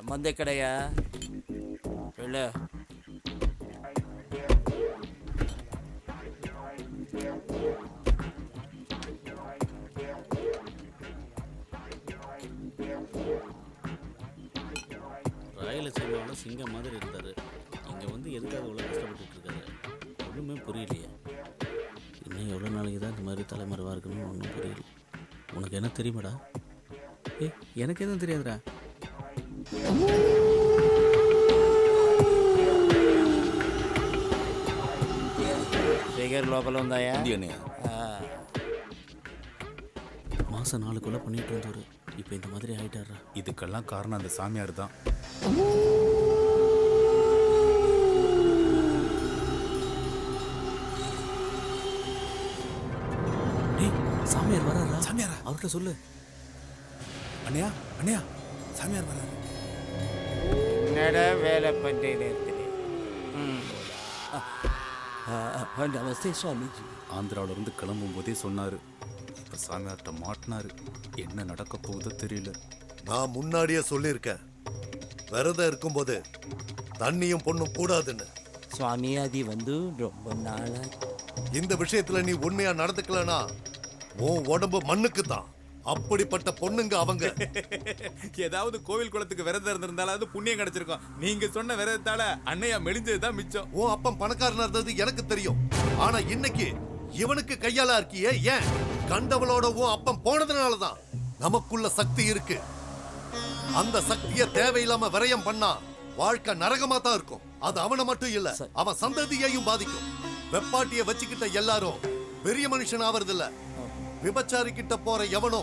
மந்தை கடையா? இல்லை, ரயில சேர்ந்தவன சிங்கம் மாதிரி இருந்தார். இங்கே வந்து எதுக்காக இவ்வளோ கஷ்டப்பட்டுட்டு இருக்காரு ஒன்றுமே புரியலையே. இன்னும் எவ்வளோ நாளைக்கு தான் இந்த மாதிரி தலைமறைவாக இருக்கணும்னு ஒன்றும் புரியல. உனக்கு என்ன தெரியுமாடா? எனக்கு எதுவும் தெரியாதுடா. శేఖర్ లోపల ఉందాయా? மாதம் 4 கொலை பண்ணிட்டு இருந்தவர் இப்போ இந்த மாதிரி ஆயிட்டாரா? இதுக்கெல்லாம் காரணம் அந்த சாமியார் தான். சாமியார் வராரா? சாமியாரா? அவர்கிட்ட சொல்லு. அண்ணையா அண்ணையா, சாமியார் வராரு. என்னடா வேலை பண்ணுறேன்னு? நமஸ்தே சுவாமிஜி. ஆந்திராவிலிருந்து கிளம்பும் போதே சொன்னாரு. இப்ப சாமியார்ட்ட மாட்டினாரு. என்ன நடக்க போகுதோ தெரியல. நான் முன்னாடியே சொல்லியிருக்கேன், விரதம் இருக்கும்போது தண்ணியும் பொண்ணும் கூடாதுன்னு. சுவாமி அது வந்து ரொம்ப நாளா இந்த விஷயத்துல நீ உண்மையா நடந்துக்கலனா உன் உடம்பு மண்ணுக்கு தான். அப்படிப்பட்ட பொண்ணுங்க அவங்க. ஏதாவது கோவில் குளத்துக்கு விரதம் இருந்திருந்தாலும் புண்ணியம் கிடைச்சிருக்கும். நீங்க சொன்ன விரதத்தால அண்ணையா மெலிஞ்சதுதான் மிச்சம். உன் அப்பன் பணக்காரனா இருந்தது எனக்கு தெரியும். ஆனா இன்னைக்கு இவனுக்கு கையால இருக்கியே ஏன்? கண்டவளோடவும் அப்பம் போனதுனாலதான் நமக்குள்ள சக்தி இருக்கு. அந்த சக்தியை தேவையில்லாம விரயம் பண்ணா வாழ்க்கை நரகமா தான் இருக்கும். அது அவனை மட்டும் இல்ல, அவன் சந்ததியையும் பாதிக்கும். வெப்பாட்டிய வச்சுக்கிட்ட எல்லாரும் பெரிய மனுஷன் ஆவறது இல்ல. விபச்சாரி கிட்ட போற எவனோ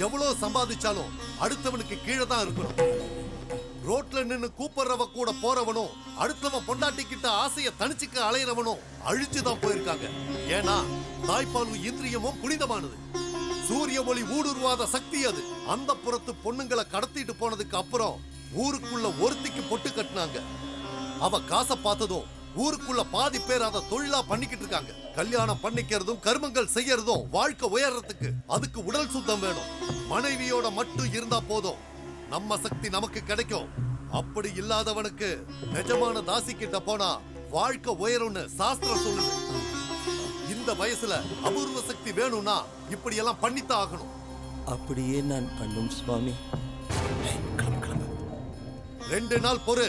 எவ்வளவு சம்பாதிச்சாலும் அடுத்தவனுக்கு கீழே தான் இருக்கணும். ரோட்ல நின்னு கூப்பிடுறவ கூட போறவனும் அடுத்தவன் பொண்டாட்டி கிட்ட ஆசைய தனிச்சுக்க அலையிறவனும் அழிச்சுதான் போயிருக்காங்க. ஏன்னா தாய்ப்பாலும் இந்திரியமும் புனிதமானது. சூரிய ஒளி ஊடுருவாத சக்தி அது. அந்த புறத்து பொண்ணுங்களை கடத்திட்டு போனதுக்கு அப்புறம் ஊருக்குள்ள ஒருத்திக்கு பொட்டு கட்டினாங்க. அவ காசை பார்த்ததும் ஊருக்குள்ள பாதி பேர் அதை தொழிலா பண்ணிக்கிட்டு இருக்காங்க. கல்யாணம் பண்ணிக்கிறதும் கர்மங்கள் செய்யறதும் வாழ்க்கை உயர்றதுக்கு அதுக்கு உடல் சுத்தம் வேணும். மனைவியோட மட்டும் இருந்தா போதும், நம்ம சக்தி நமக்கு கிடைக்கும். அப்படி இல்லாதவனுக்கு நிஜமான தாசி கிட்ட போனா வாழ்க்கை உயரும்னு சாஸ்திரம் சொல்லுது. இந்த வயசுல அபூர்வ சக்தி வேணும்னா இப்படி எல்லாம் பண்ணித்தான் ஆகணும். அப்படியே நான் பண்ணும் சுவாமி. 2 நாள் பொறு,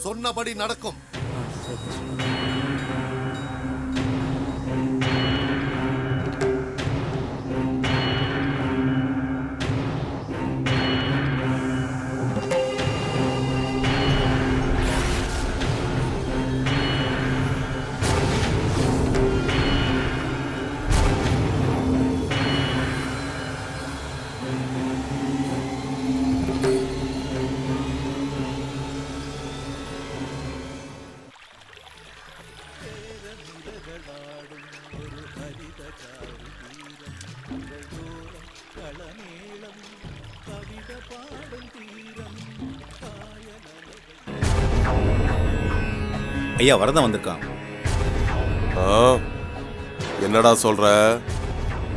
சொன்னபடி நடக்கும். ஐயா வரதான் வந்திருக்கான். என்னடா சொல்ற?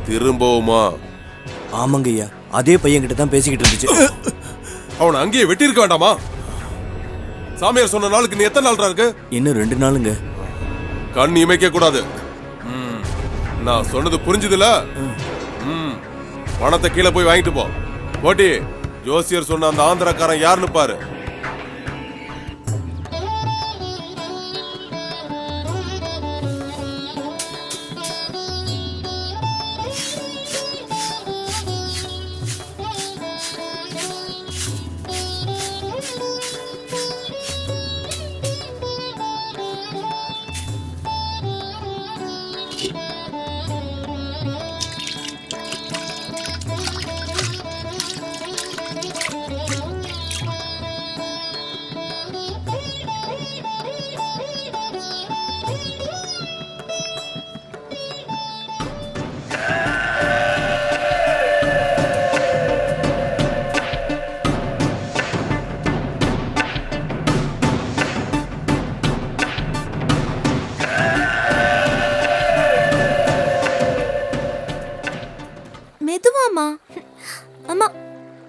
திரும்பவுமா? ஆமாங்க ஐயா, அதே பையன்கிட்ட தான் பேசிக்கிட்டு இருந்துச்சு. அவனை அங்கேயே வெட்டி இருக்க வேண்டாமா? சாமியார் சொன்ன நாளுக்கு நீ எத்தனை நாள் இருக்கு? இன்னும் 2 நாளுங்க. கண் இமைக்க கூடாது. நான் சொன்னது புரிஞ்சுதுல? பணத்தை கீழே போய் வாங்கிட்டு போ. போட்டி ஜோசியர் சொன்ன அந்த ஆந்திரக்காரன் யாருன்னு பாரு.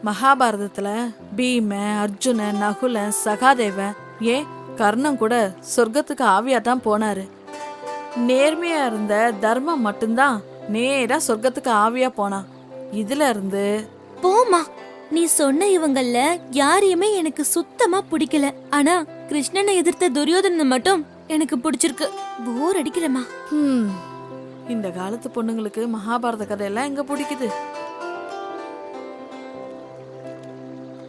மகாபாரதத்துல பீம, அர்ஜுன, நகுல, சகாதேவன், ஏன் கர்ணன் கூட சொர்க்கத்துக்கு ஆவியா தான் போனாரு. நேர்மையா இருந்த தர்மம் மட்டும்தான் நேரா சொர்க்கத்துக்கு ஆவியா போனான். இதுல இருந்து போமா, நீ சொன்ன இவங்கள யாரையுமே எனக்கு சுத்தமா பிடிக்கல. ஆனா கிருஷ்ணனை எதிர்த்த துரியோதனன் மட்டும் எனக்கு பிடிச்சிருக்கு. போர் அடிக்கிறமா. இந்த காலத்து பொண்ணுங்களுக்கு மகாபாரத கதையெல்லாம் எங்க பிடிக்குது?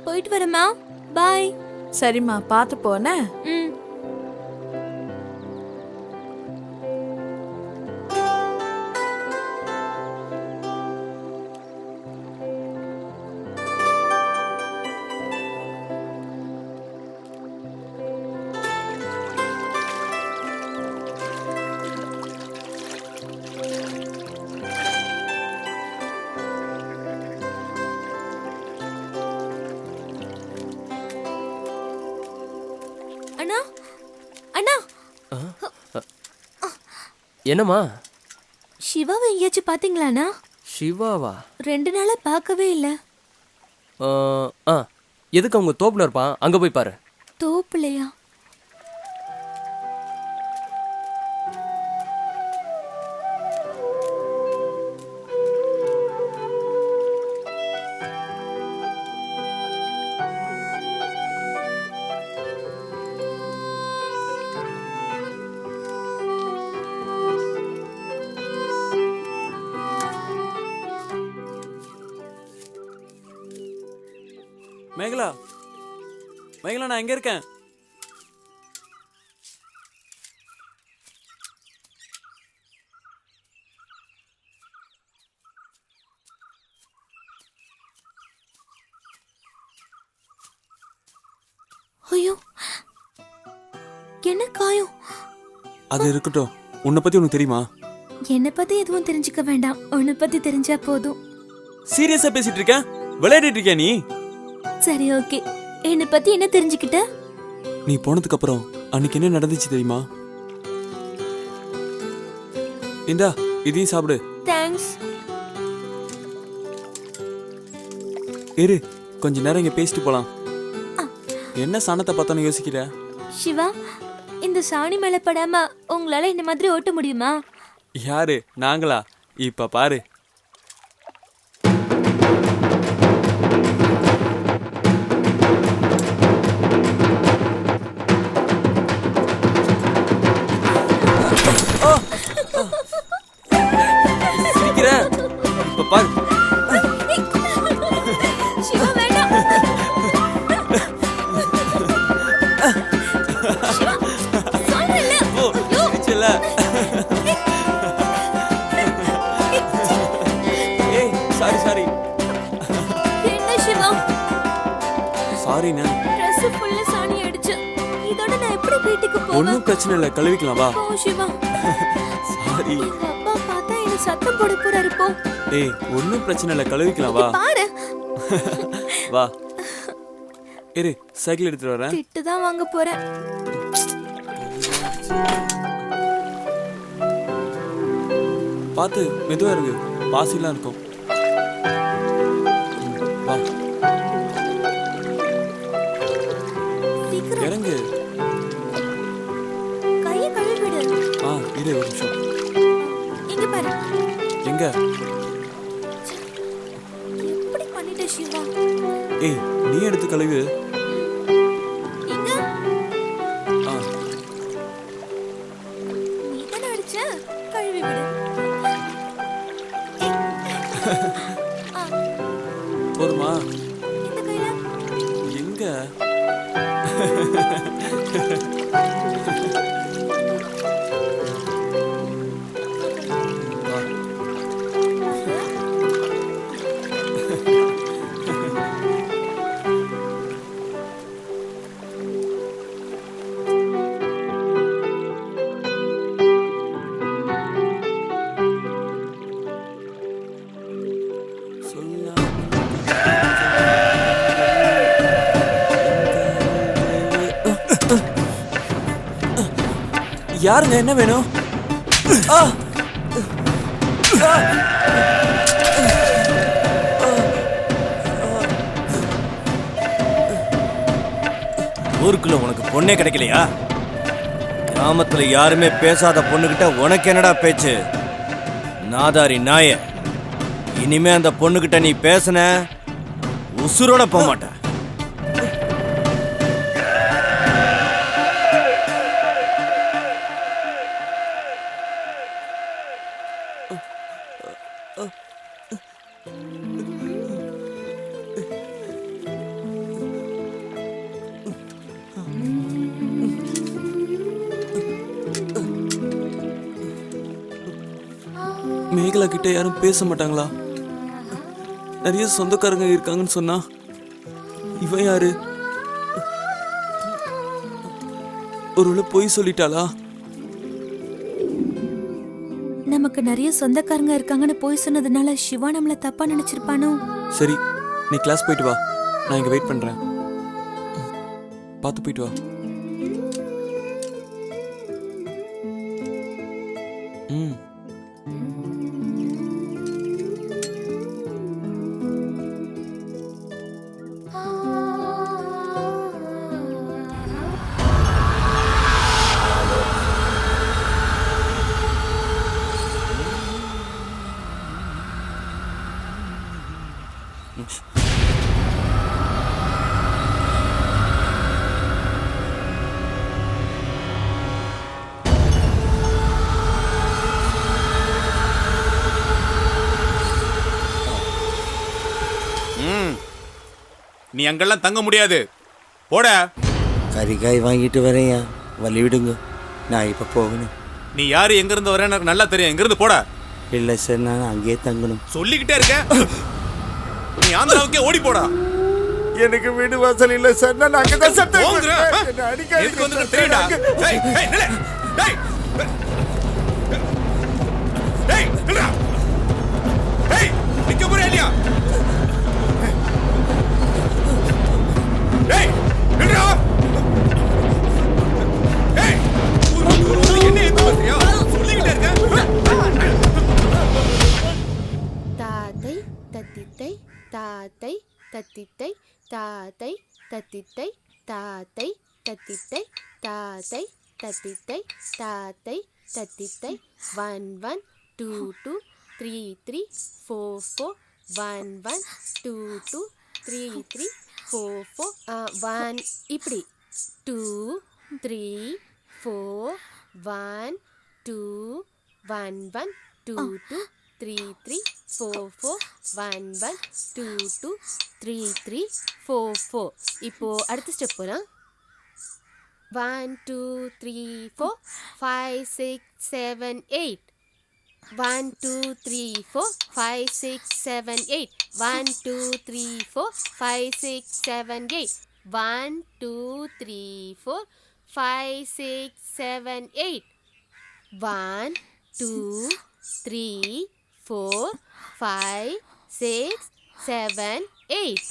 போயிட்டு வரமா, பாய். சரிம்மா, பார்த்து போன. அண்ணா, அண்ணா, என்னம்மா? சிவாவை எங்கேயாச்சும் பாத்தீங்களாண்ணா? சிவாவா? 2 நாளா பார்க்கவே இல்ல. எதுக்கு அவங்க தோப்புல இருப்பான், அங்க போய் பாரு. தோப்புலையா? மேகலா மேகலா, நான் எங்க இருக்கேன்? ஐயோ, என்ன காயம்? அது இருக்கட்டும், உன்னை பத்தி உனக்கு தெரியுமா? என்னை பத்தி எதுவும் தெரிஞ்சுக்க வேண்டாம், உன்னை பத்தி தெரிஞ்சா போதும். சீரியஸா பேசிட்டு இருக்க? விளையாடிட்டு இருக்கியா நீ? சரி, ஓகே. என்னை பத்தி என்ன தெரிஞ்சுக்கிட்ட? நீ போனதுக்கு அப்புறம் அன்னைக்கு என்ன நடந்துச்சு தெரியுமா? இந்தா இதையும் சாப்பிடு. தேங்க்ஸ். இரு, கொஞ்ச நேரம் இங்க பேசிட்டு போலாம். என்ன சாணத்தை பார்த்தானு யோசிக்கிற? சிவா, இந்த சாணி மேல படாம உங்களால இந்த மாதிரி ஓட்ட முடியுமா? யாரு, நாங்களா? இப்ப பாரு. சிரிக்கிற? இப்ப பாரு. சிவா, வேண்டாம். சாரி. என்ன சிவா? சாரிண்ணா. Dress ஃபுல்லா சாணி அடிச்சு. இதோட நான் எப்படி வீட்டுக்கு போவேன்? ஒண்ணும் பிரச்சனை இல்ல, கழுவிக்கலாம் வா. போ சிவா. சாரி. எங்க அப்பா பார்த்தா என்ன சத்தம் போட போறாரு போ. ஏய், ஒண்ணும் பிரச்சனை இல்ல, கழுவிக்கலாம் வா. பாரு. வா. இரு, சைக்கிள் எடுத்துட்டு வரேன். திட்டு தான் வாங்க போறேன். பாத்து மெதுவா இருக்கு, பாசிலாம் இருக்கும். வா. சீக்கிரம் இறங்கு. கையை கழுவி விடு. இரு ஒரு நிமிஷம். இங்க பாரு. எங்க? எப்படி பண்ணிட்ட சிவா? ஏய், நீ எடுத்து கழுவு. இங்க. நீ தான அடிச்ச? கழுவி விடு. போதுமா? இந்த கையில. எங்க? யாருங்க, என்ன வேணும்? ஊருக்குள்ள உனக்கு பொண்ணே கிடைக்கலையா? கிராமத்துல யாருமே பேசாத பொண்ணுகிட்ட உனக்கு என்னடா பேச்சு? நாதாரி நாய, இனிமே அந்த பொண்ணுகிட்ட நீ பேசுன உசுரோட போக மாட்ட. மேகலா கிட்ட யாரும் பேச மாட்டாங்களா? நிறைய சொந்தக்காரங்க இருக்காங்கன்னு சொன்னா இவன் யாரு? ஒருவேளை பொய் சொல்லிட்டாளா? நமக்கு நிறைய சொந்தக்காரங்க இருக்காங்கன்னு போய் சொன்னதுனால சிவா நம்மள தப்பா நினைச்சிருப்பானோ? சரி, நீ கிளாஸ் போயிட்டு வா, நான் இங்க வெயிட் பண்றேன். பார்த்து போயிட்டு வா. நீ அங்கெல்லாம் தங்க முடியாது. போட. கறிக்காய் வாங்கிட்டு வரேயா, வழி விடுங்க, நான் இப்போ போகணும். நீ யாரு, எங்கிருந்து வரேன்னு எனக்கு நல்லா தெரியும். எங்கிருந்து போட. இல்லை சார், நான் அங்கேயே தங்கணும். சொல்லிக்கிட்டே இருக்க. நீ ஆந்திராவுக்கே ஓடி போடா. எனக்கு வீடு வாசல் இல்லை சார், நான் அங்கே தான் சார் எதுக்கு வந்து தெரியுடா. டேய் டேய் நில்ல. டேய் டேய் நில்லுடா. டேய் நிக்க போறியா இல்லையா? டேய் நில்லுடா. டேய் என்ன ஏத்து பண்றியா? சொல்லிக்கிட்டே இருக்க. தாத்தை தத்தித்தை தாத்தை தத்தித்தை தாத்தை தத்தித்தை தாத்தை தத்தித்தை தாத்தை தத்தித்தை தாத்தை தத்தித்தை 1 1 2 2 3 3 4 4 1 1 2 2 3 3 4 4 1 இப்படி 2 3 4 1 2 1 1 2 2 3 3 4 4 1 1 2 2 3 3 4 4. இப்போ அடுத்த ஸ்டெப் போலாம். 1 2 3 4 5 6 7 8. 1 2 3 4 5 6 7 8. 1 2 3 4 5 6 7 8. 1 2 3 4 5 6 7 8. 1 2 3 4 5 6 7 8.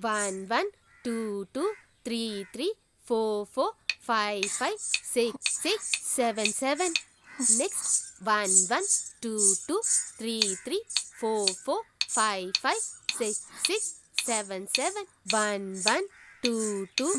1 1 2 2 3 3 4 4 5 5 6 6 7 7. Next 1 1 2 2 3 3 4 4 5 5 6 6 7 7. 1 1 2 2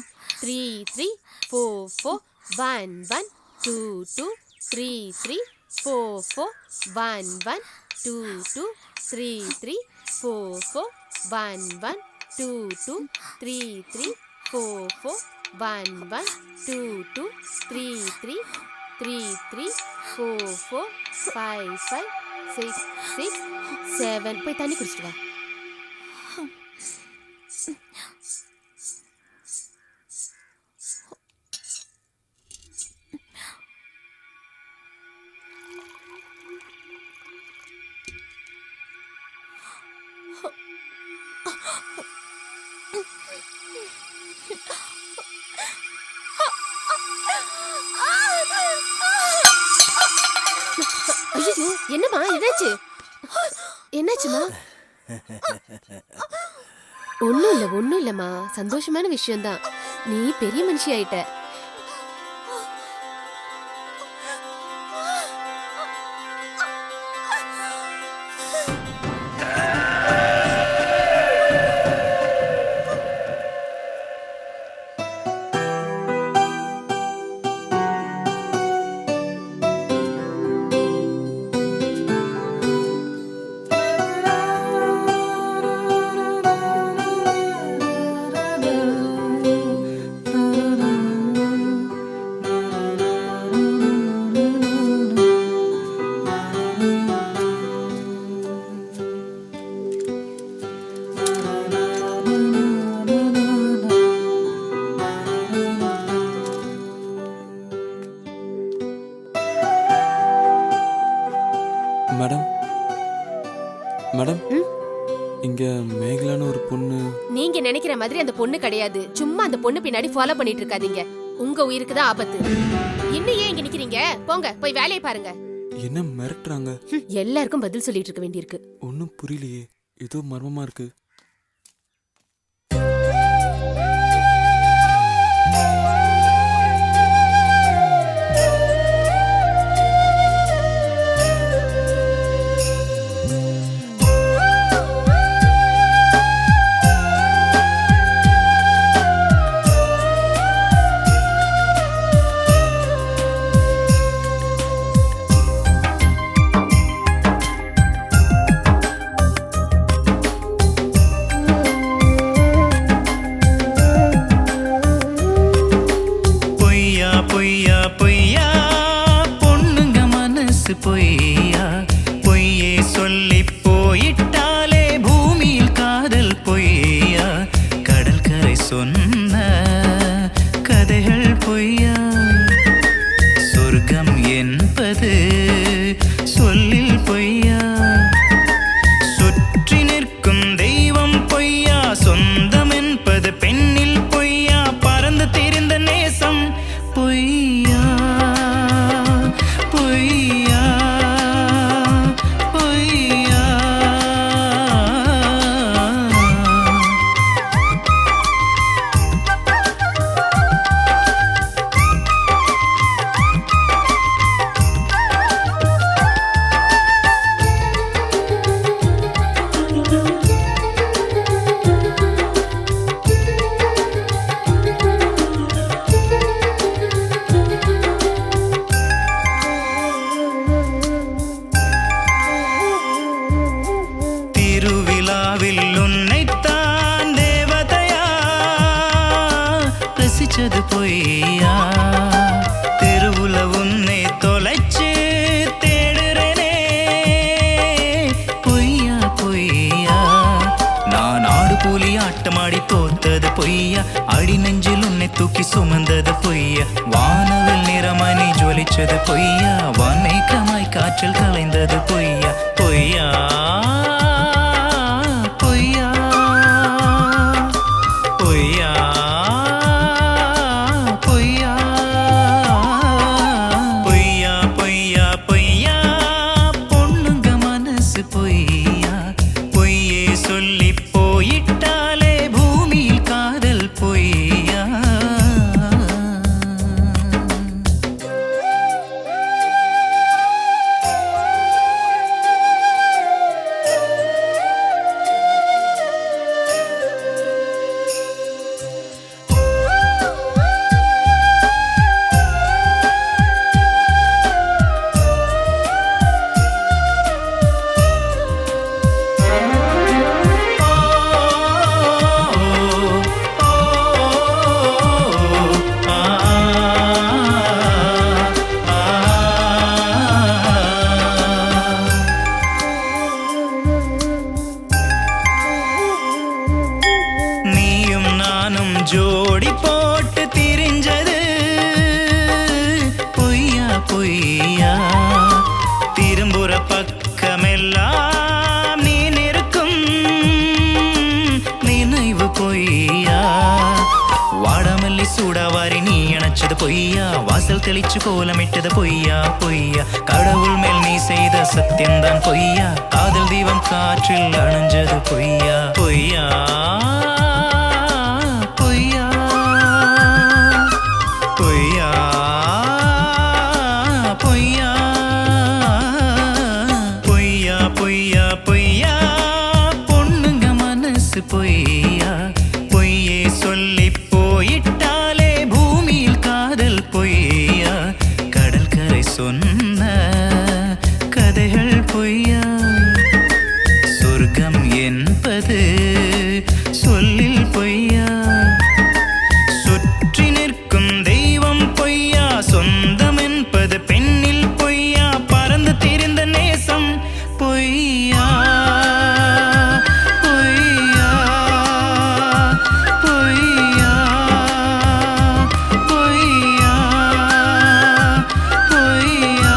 3 3 4 4 1 1 2 2 3 3 4 4 1 1 2 2 3 3 4 4 1 1 2 2 3 3 4 4 1 1 2 2 3 3 3 3 4 4 5 5 6 6 7. போய் தண்ணி குடிச்சிட்டு வா. ஐயோ, என்னம்மா என்னாச்சு? என்னாச்சுமா? ஒன்றும் இல்லைம்மா, சந்தோஷமான விஷயம்தான். நீ பெரிய மனுஷி ஆயிட்ட. மேடம் மேடம், இங்க மேகலான்னு ஒரு பொண்ணு. நீங்க நினைக்கிற மாதிரி அந்த பொண்ணு கிடையாது. சும்மா அந்த பொண்ணு பின்னாடி ஃபாலோ பண்ணிட்டு இருக்காதீங்க. உங்க உயிருக்கு தான் ஆபத்து. இன்னும் ஏன் இங்க நிக்கிறீங்க? போங்க, போய் வேலையை பாருங்க. என்ன மிரட்டுறாங்க? எல்லாருக்கும் பதில் சொல்லிட்டு இருக்க வேண்டியிருக்கு. ஒன்னும் புரியலையே, ஏதோ மர்மமா இருக்கு. பொய்யா பொய்யே சொல்லி போயிட்டாலே பூமியில் காதல் பொய்யா கடல் நெஞ்சில் உன்னைத்தான் தேவதையா ரசிச்சது பொய்யா தெருவுல உன்னை தொலைச்சு தேடுறனே பொய்யா பொய்யா நான் ஆடு போலி ஆட்டமாடி தோத்தது பொய்யா அடி நெஞ்சில் உன்னை தூக்கி சுமந்தது பொய்யா வானவில் நிறமணி ஜொலிச்சது பொய்யா வான்மேகமாய் காற்றில் கலைந்தது பொய்யா பொய்யா பொய்யா பொய்யா பொய்யா பொய்யா பொய்யா பொய்யா பொண்ணுங்க மனசு பொய்யா பொய்யே சொல்லி போயிட்டாலே பூமியில் காதல் பொய்யா நீயும் நானும் ஜோடி போட்டு திரிஞ்சது பொய்யா பொய்யா திரும்புற பக்கமெல்லாம் நீ நிற்கும் நினைவு பொய்யா வாடாமல்லி சூடாவாரி நீ அணைச்சது பொய்யா வாசல் தெளிச்சு கோலமிட்டது பொய்யா பொய்யா கடவுள் மேல் நீ செய்த சத்தியம்தான் பொய்யா காதல் தீபம் காற்றில் அணைஞ்சது பொய்யா பொய்யா பொய்யா பொய்யா பொய்யா பொய்யா பொய்யா பொய்யா பொண்ணுங்க மனசு பொய்யா பொய்யே சொல்லி போயிட்டாலே பூமியில் காதல் பொய்யா கடல் கரை சொன்ன கதைகள் பொய்யா சொர்க்கம் என்பது சொல்லில் பொய்யா சுற்றி நிற்கும் தெய்வம் பொய்யா சொந்தம் என்பது பெண்ணில் பொய்யா பறந்து திரிந்த நேசம் பொய்யா பொய்யா பொய்யா பொய்யா பொய்யா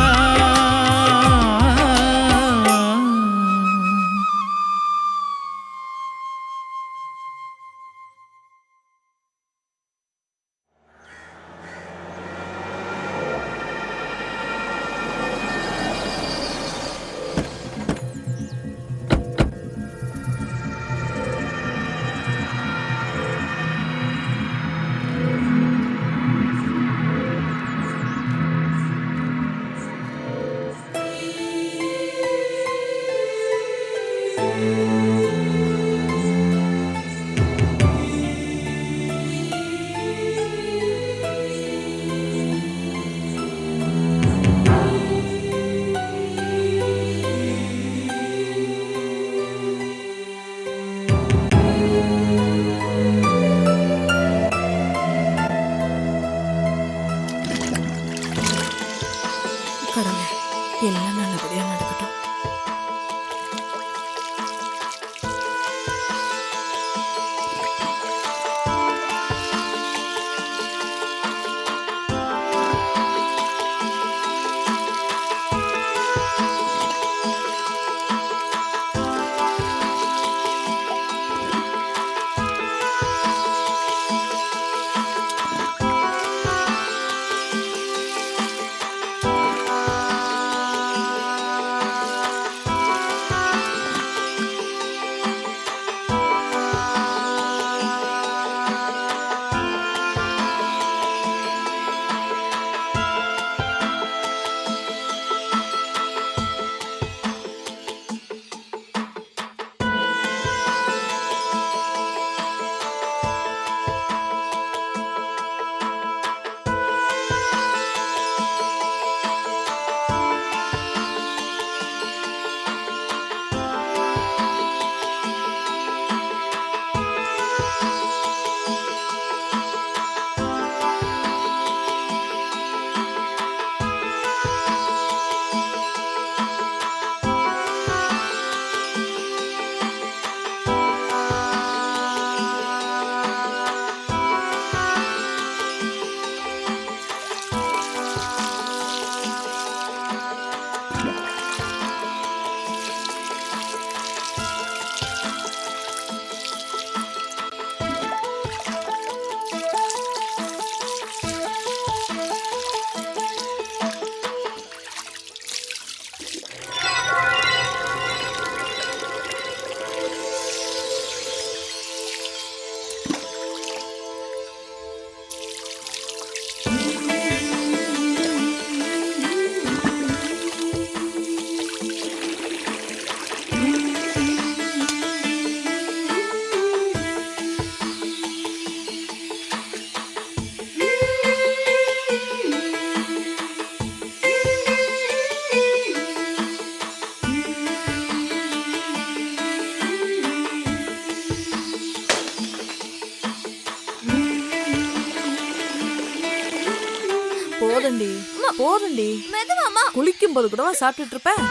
போதண்டி போதண்டி மெதுவாமா குளிக்கும் போது கூடவா சாப்பிட்டுட்டு இருப்பேன்.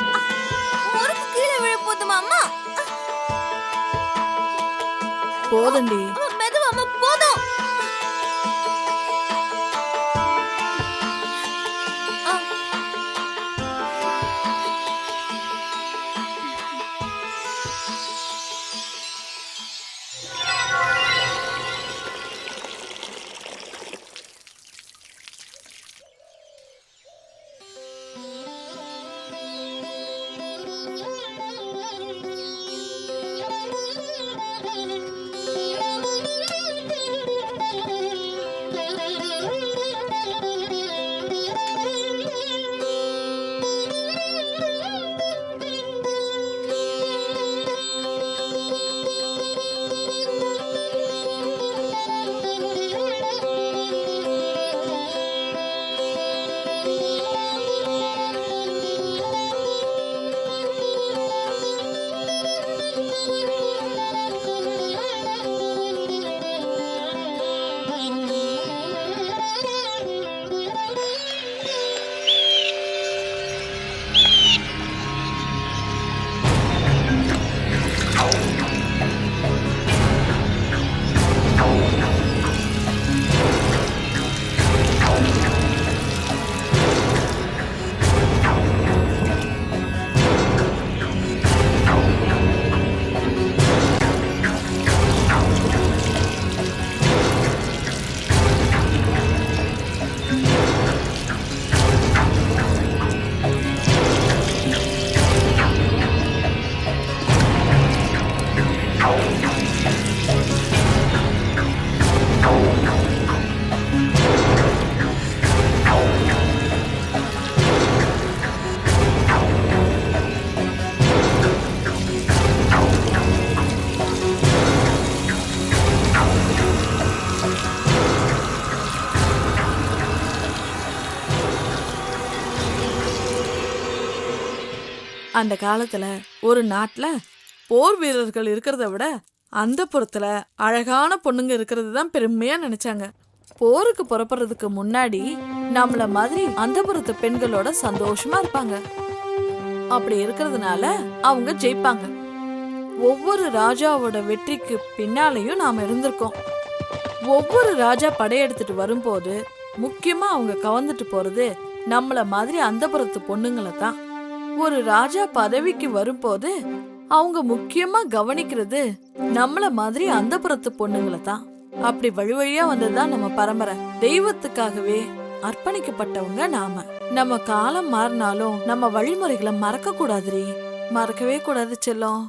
முறுக்கு கீழே விழ போதுமா அம்மா? போதண்டி மெதுவாமா போதும். அந்த காலத்துல ஒரு நாட்டுல போர் வீரர்கள் இருக்கிறத விட அந்த புறத்துல அழகான பொண்ணுங்க இருக்கிறது தான் பெருமையா நினைச்சாங்க. போருக்கு புறப்படுறதுக்கு முன்னாடி நம்மள மாதிரி அந்த புறத்து பெண்களோட சந்தோஷமா இருப்பாங்க. அப்படி இருக்கிறதுனால அவங்க ஜெயிப்பாங்க. ஒவ்வொரு ராஜாவோட வெற்றிக்கு பின்னாலையும் நாம இருந்திருக்கோம். ஒவ்வொரு ராஜா படையெடுத்துட்டு வரும்போது முக்கியமா அவங்க கவர்ந்துட்டு போறது நம்மள மாதிரி அந்த புறத்து பொண்ணுங்களை தான். ஒரு ராஜா பதவிக்கு வரும்போது அவங்க முக்கியமா கவனிக்கிறது நம்மள மாதிரி அந்த புறத்து பொண்ணுங்களை தான். அப்படி வழி வழியா வந்ததுதான் நம்ம பரம்பரை. தெய்வத்துக்காகவே அர்ப்பணிக்கப்பட்டவங்க நாம. நம்ம காலம் மாறினாலும் நம்ம வழிமுறைகளை மறக்க கூடாதுரி. மறக்கவே கூடாது செல்லம்.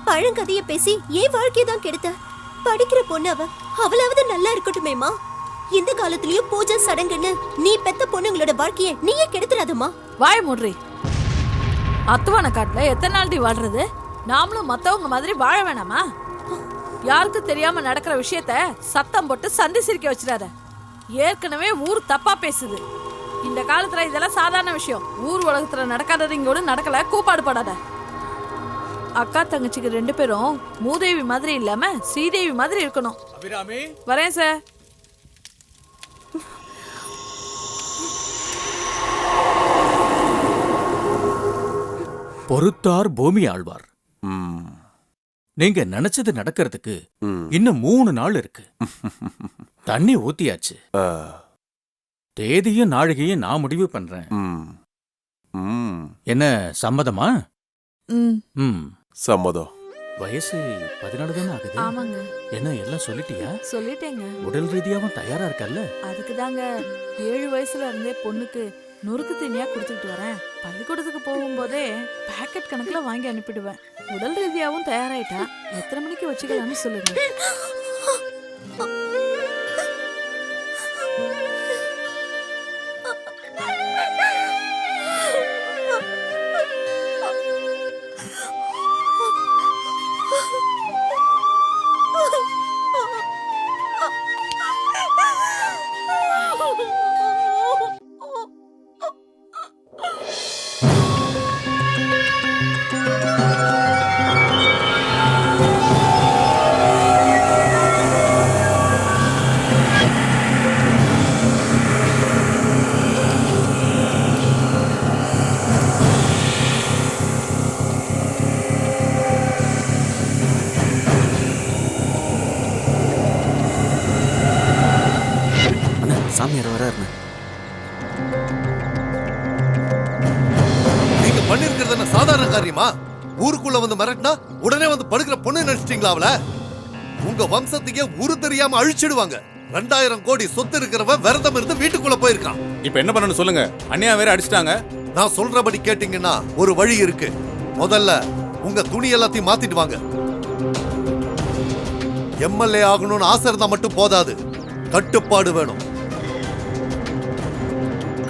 பழங்கதைய பேசி ஏன் வாழ்க்கையதான் கெடுத்த? படிக்கிற பொண்ணு அவளாவது நல்லா இருக்கட்டுமேமா. இந்த காலத்துலயும் பூஜை சடங்குன்னு நீ பெத்த பொண்ணுங்களோட வாழ்க்கைய நீயே கெடுத்துறாதம்மா. வாய் மூடுறி. அத்துவான காட்டுல எத்தனை நாள் வாழ்றது? நாமளும் மத்தவங்க மாதிரி வாழ வேணாமா? யாருக்கு தெரியாம நடக்கிற விஷயத்த சத்தம் போட்டு சந்தி சிரிக்க வச்சிடாத. ஏற்கனவே ஊர் தப்பா பேசுது. இந்த காலத்துல இதெல்லாம் சாதாரண விஷயம். ஊர் உலகத்துல நடக்காதது இங்கோடு நடக்கல. கூப்பாடு படாத. அக்கா தங்கச்சிக்கு 2 பேரும் மூதேவி மாதிரி இல்லாம ஸ்ரீதேவி மாதிரி இருக்கணும். அபிராமி வரேன் சார். பொறுத்தார் பூமி ஆழ்வார். நீங்க நினைச்சது நடக்கிறதுக்கு இன்னும் 3 நாள் இருக்கு. தண்ணி ஊத்தியாச்சு. தேதியும் நாழிகையும் நான் முடிவு பண்றேன். என்ன சம்மதமா? சம்மதம். வயசு 14 தானே ஆகுது. ஆமாங்க. என்ன எல்லாம் சொல்லிட்டியா? சொல்லிட்டேங்க. உடல் ரீதியாவும் தயாரா இருக்கல்ல? அதுக்கு தாங்க 7 வயசுல இருந்தே பொண்ணுக்கு நொறுக்கு தீனியா கொடுத்துட்டு வரேன். பள்ளிக்கூடத்துக்கு போகும்போதே பேக்கெட் கணக்குல வாங்கி அனுப்பிடுவேன். உடல் ரீதியாவும் தயாராயிட்டா எத்தனை மணிக்கு வச்சுக்கலாம்னு சொல்லுங்க. சாமியார் வராருண்ணே. நீங்க பண்ணிருக்கிறது என்ன சாதாரண காரியமா? ஊருக்குள்ள வந்து மிரட்டினா உடனே வந்து படுக்கிற பொண்ணு நினைச்சிட்டீங்களா அவள? உங்க வம்சத்தையே ஊரு தெரியாம அழிச்சிடுவாங்க. 2000 கோடி சொத்து இருக்கிறவன் விரதம் இருந்து வீட்டுக்குள்ள போயிருக்கான். இப்ப என்ன பண்ணணும் சொல்லுங்க? அண்ணியா வேற அடிச்சிட்டாங்க. நான் சொல்றபடி கேட்டீங்கன்னா ஒரு வழி இருக்கு. முதல்ல உங்க துணி எல்லாத்தையும் மாத்திட்டு வாங்க. எம்எல்ஏ ஆகணும்னு ஆசை இருந்தா மட்டும் போதாது, கட்டுப்பாடு வேணும்.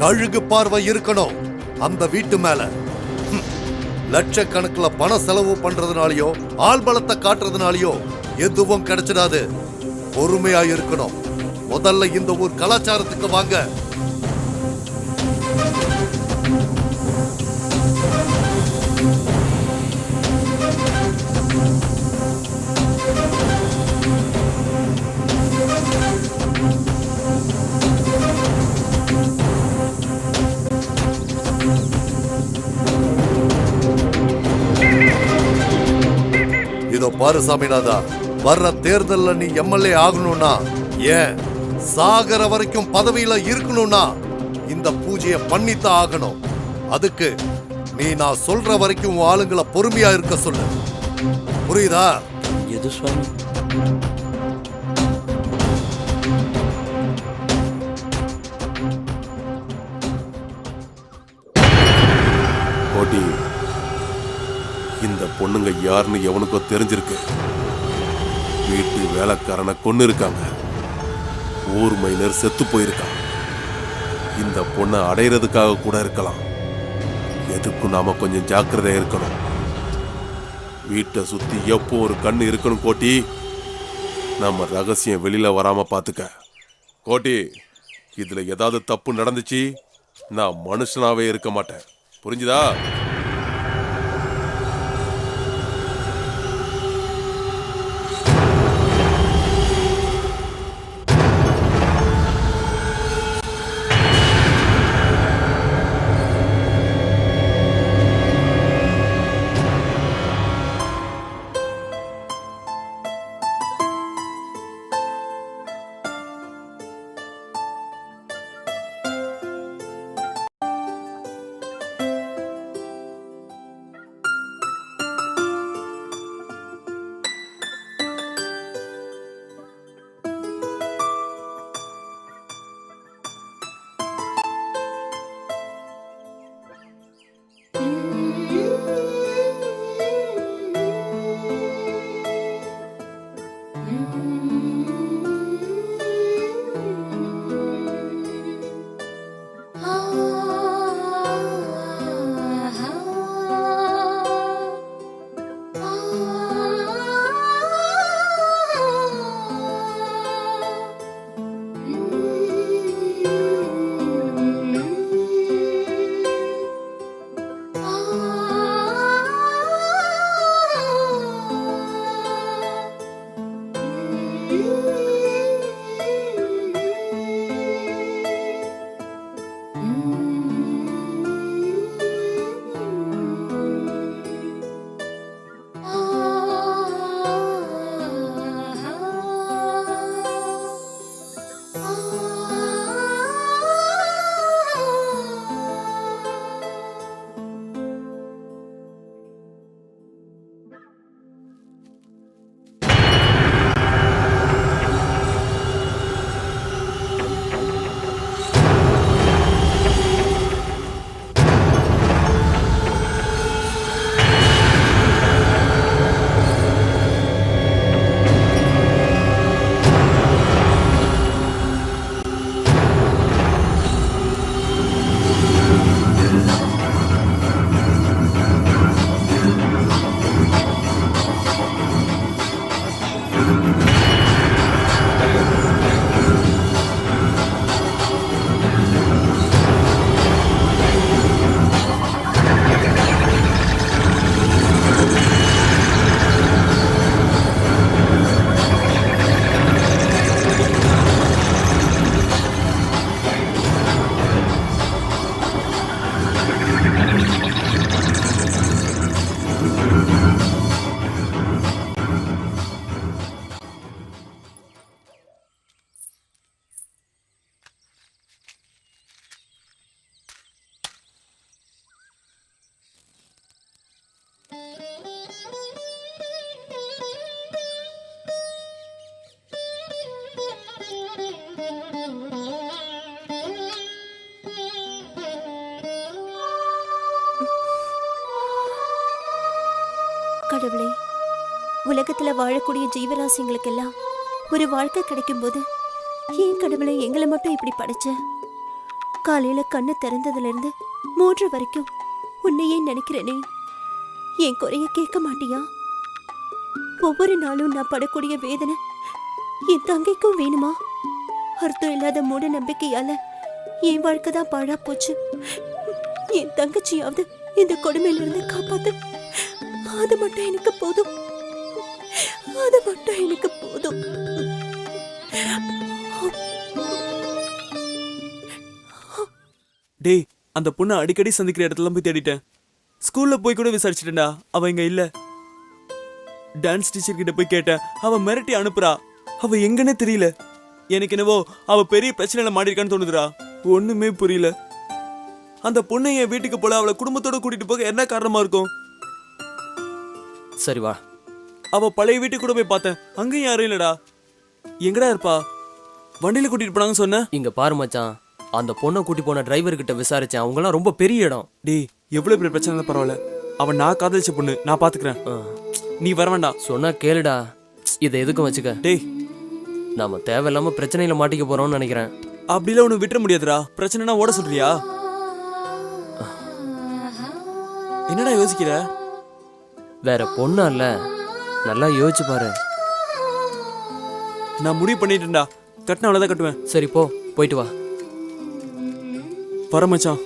கழுகு பார்வை இருக்கணும் அந்த வீட்டு மேல. லட்சக்கணக்கில் பண செலவு பண்றதுனாலயோ ஆள் பலத்தை காட்டுறதுனாலயோ எதுவும் கிடைச்சிடாது. பொறுமையா இருக்கணும். முதல்ல இந்த ஊர் கலாச்சாரத்துக்கு வாங்க. இதோ பாரு சாமிநாதா, வர்ற தேர்தல்ல நீ எம்எல்ஏ ஆகணும்னா, ஏன் சாகர வரைக்கும் பதவியில இருக்கணும்னா இந்த பூஜையை பண்ணித்தான் ஆகணும். அதுக்கு நீ நான் சொல்ற வரைக்கும் உன் ஆளுங்களை பொறுமையா இருக்க சொல்லு. புரியுதா? எது சுவாமி? கோட்டி, இந்த பொண்ணுங்க யாருன்னு எவனுக்கோ தெரிஞ்சிருக்கு. வீட்டு வேலைக்காரனை கொன்னு இருக்காங்க. ஊர் மைனர் செத்து போயிருக்கான். இந்த பொண்ணை அடையிறதுக்காக கூட இருக்கலாம். எதுக்கும் நாம கொஞ்சம் ஜாக்கிரதையா இருக்கணும். வீட்டை சுத்தி எப்போ ஒரு கண்ணு இருக்கணும் கோட்டி. நம்ம ரகசியம் வெளியில வராம பாத்துக்க. கோட்டி, இதுல ஏதாவது தப்பு நடந்துச்சு நான் மனுஷனாவே இருக்க மாட்டேன். புரிஞ்சுதா? கடவுளே, உலகத்துல வாழக்கூடிய ஜீவராசிங்களுக்கெல்லாம் ஒரு வாழ்க்கை கிடைக்கும் போது ஏன் கடவுளை எங்களை மட்டும் இப்படி படைச்ச? காலையில கண்ணு திறந்ததுல இருந்து 3 வரைக்கும் உன்னையே நினைக்கிறேனே, என் குறைய கேட்க மாட்டியா? ஒவ்வொரு நாளும் நான் படக்கூடிய வேதனை என் தங்கைக்கும் வேணுமா? அர்த்தம் இல்லாத மூட நம்பிக்கையால என் வாழ்க்கை தான் பாழா போச்சு. என் தங்கச்சியாவது இந்த கொடுமையில இருந்து காப்பாத்து. அது மட்டும் எனக்கு போதும். அது மட்டும் எனக்கு போதும். டேய், அந்த பொண்ணை அடிக்கடி சந்திக்கிற இடத்துல போய் தேடிட்டேன். ஸ்கூல்ல போய் கூட விசாரிச்சிட்டேன்டா, அவ இங்க இல்ல. டான்ஸ் டீச்சர் கிட்ட போய் கேட்டேன், அவ மிரட்டி அனுப்புறா. அவ எங்கன்னே தெரியல. எனக்கு என்னவோ அவ பெரிய பிரச்சனையில மாட்டிருக்கான்னு தோணுதுடா. ஒண்ணுமே புரியல. அந்த பொண்ணை என் வீட்டுக்கு போல அவளை குடும்பத்தோட கூட்டிட்டு போக என்ன காரணமா இருக்கும்? சரி வா. அவ பழைய வீட்டுக்கு கூட போய் பார்த்தேன், அங்கேயும் யாரும் இல்லடா. எங்கடா இருப்பா? வண்டியில கூட்டிட்டு போனாங்கன்னு சொன்ன. இங்க பாரு மச்சான், அந்த பொண்ணை கூட்டி போன டிரைவர் கிட்ட விசாரிச்சேன். அவங்கலாம் ரொம்ப பெரிய இடம். டேய், எவ்வளவு பெரிய பிரச்சனை பரவாயில்ல. அவன் நான் காதலிச்ச பொண்ணு, நான் பாத்துக்கிறேன். நீ வர வேண்டாம். சொன்னா கேளுடா. இதை எதுக்கும் வச்சுக்க. டேய், நாம தேவையில்லாம பிரச்சனையில மாட்டிக்க போறோம்னு நினைக்கிறேன். அப்படிலாம் ஒண்ணு விட்டுற முடியாதுடா. பிரச்சனைனா ஓட சொல்றியா? என்னடா யோசிக்கிற? வேற பொண்ணா இல்ல, நல்லா யோசிச்சு பாரு. நான் முடிவு பண்ணிட்டேன்டா. கட்டின அவ்வளவுதான் கட்டுவேன். சரி போ, போயிட்டு வா. வர மச்சான்.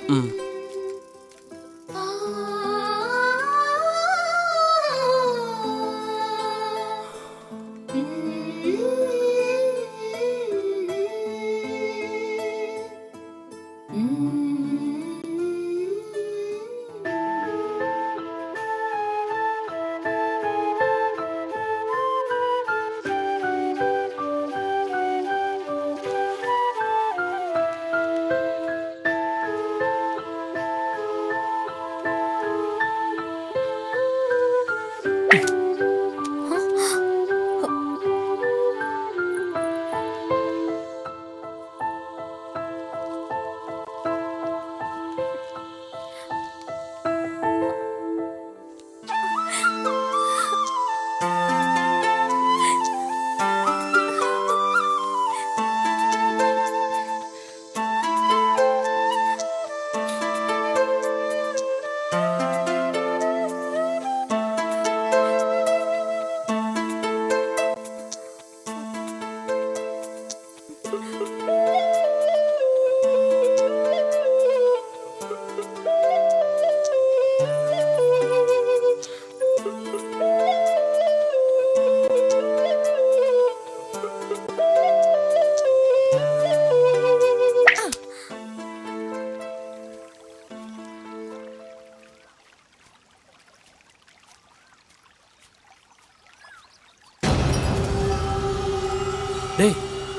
டேய்,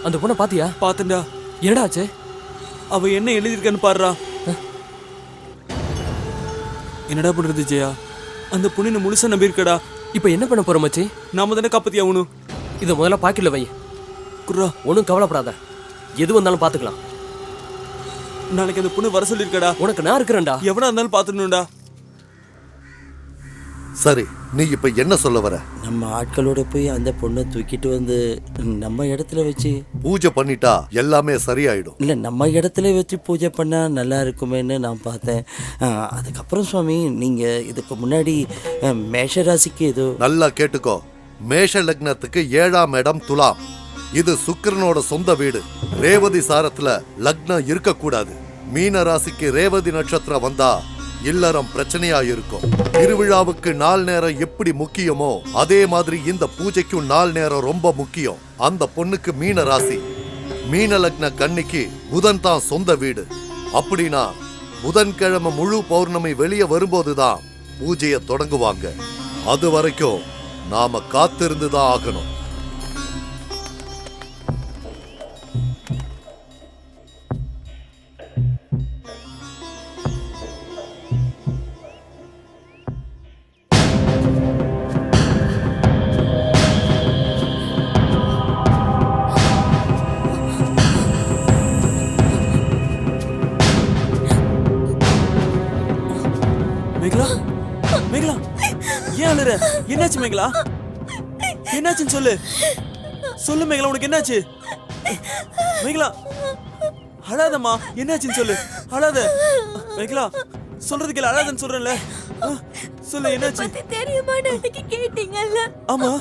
அந்த பொண்ணை பாத்தியா? பாத்தேன்டா. என்னடா ஆச்சு? அவ என்ன எழுதிருக்கான்னு பாடுறா. என்னடா பண்றது ஜெயா? அந்த பொண்ணு முழுசா நம்பி இருக்கடா. இப்ப என்ன பண்ண போற மச்சி? நாம தானே காப்பாத்தி ஆகணும். இதை முதல்ல பாக்கெட்ல வை. குர்ரா, ஒன்றும் கவலைப்படாத, எது வந்தாலும் பாத்துக்கலாம். நாளைக்கு அந்த பொண்ணு வர சொல்லிருக்கடா. உனக்கு நான் இருக்கிறேன்டா. எவனா இருந்தாலும் பாத்துடணும்டா. சரி, நீ இப்ப என்ன சொல்ல வர? நம்ம ஆட்களோட போய் அந்த பொண்ணை தூக்கிட்டு வந்து நம்ம இடத்துல வச்சு பூஜை பண்ணிட்டா எல்லாமே சரியாயிடும். இல்லை, நம்ம இடத்துல வச்சு பூஜை பண்ணா நல்லா இருக்குமேன்னு நான் பார்த்தேன். அதுக்கப்புறம் சுவாமி, நீங்க இதுக்கு முன்னாடி மேஷ ராசிக்கு ஏதோ. நல்லா கேட்டுக்கோ. மேஷ லக்னத்துக்கு 7ஆம் இடம் துலாம். இது சுக்கிரனோட சொந்த வீடு. ரேவதி சாரத்துல லக்னம் இருக்கக்கூடாது. மீன ராசிக்கு ரேவதி நட்சத்திரம் வந்தா இல்லறம் பிரச்சனையா இருக்கும். திருவிழாவுக்கு நாள் நேரம் எப்படி முக்கியமோ அதே மாதிரி இந்த பூஜைக்கும் நாள் நேரம் ரொம்ப முக்கியம். அந்த பொண்ணுக்கு மீன ராசி, மீன லக்ன கன்னிக்கு புதன் தான் சொந்த வீடு. அப்படின்னா புதன்கிழமை முழு பௌர்ணமி வெளியே வரும்போதுதான் பூஜையை தொடங்குவாங்க. அது வரைக்கும் நாம காத்திருந்துதான் ஆகணும். ஏன் அழுற? என்னாச்சு மேகலா? என்னாச்சுன்னு சொல்லு. சொல்லு மேகலா, உனக்கு என்னாச்சு? மேகலா அழாதம்மா, என்னாச்சுன்னு சொல்லு. அழாத மேகலா, சொல்றது கேளு. அழாதன்னு சொல்றேன்ல. சொல்லு, என்னாச்சு? தெரியுமா அன்னைக்கு கேட்டீங்கல்ல? ஆமா.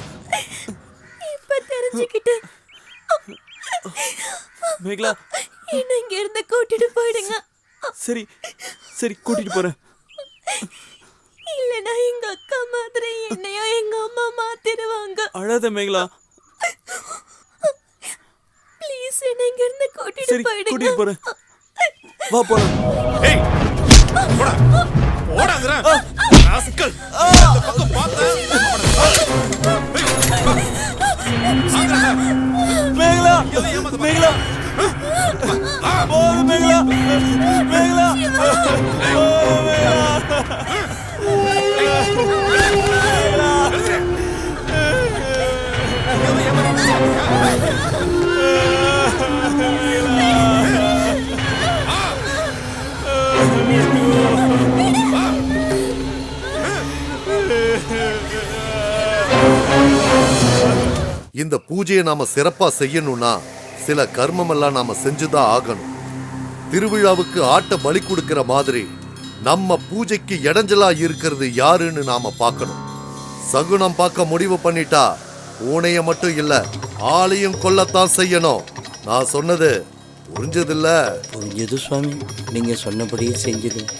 இப்ப தெரிஞ்சுக்கிட்டு மேகலா, என்ன இங்க இருந்து கூட்டிட்டு போயிடுங்க. சரி சரி, கூட்டிட்டு போறேன். இல்லனா எங்க அக்கா மாதிரி என்னையும் எங்க அம்மா மாத்திடுவாங்க. அழாத மேகலா. ப்ளீஸ் என்ன இங்க இருந்து கூட்டிட்டு போயிடுங்க. கூட்டிட்டு போறேன். வா போலாம். ஏய் போடா போடாங்கற ராஸ்கல். அந்த பக்கம் பாத்த மேகலா மேகலா போடு மேகலா மேகலா இந்த பூஜையை நாம சிறப்பா செய்யணும்னா சில கர்மம் எல்லாம் நாம செஞ்சுதான் ஆகணும். திருவிழாவுக்கு ஆட்ட பலி கொடுக்கிற மாதிரி நம்ம பூஜைக்கு இடைஞ்சலா இருக்கிறது யாருன்னு நாம பார்க்கணும். சகுனம் பார்க்க முடிவு பண்ணிட்டா பூனைய மட்டும் இல்ல ஆளையும் கொல்லத்தான் செய்யணும். நான் சொன்னது புரிஞ்சதில்ல? புரிஞ்சது சுவாமி, நீங்க சொன்னபடியே செஞ்சிடும்.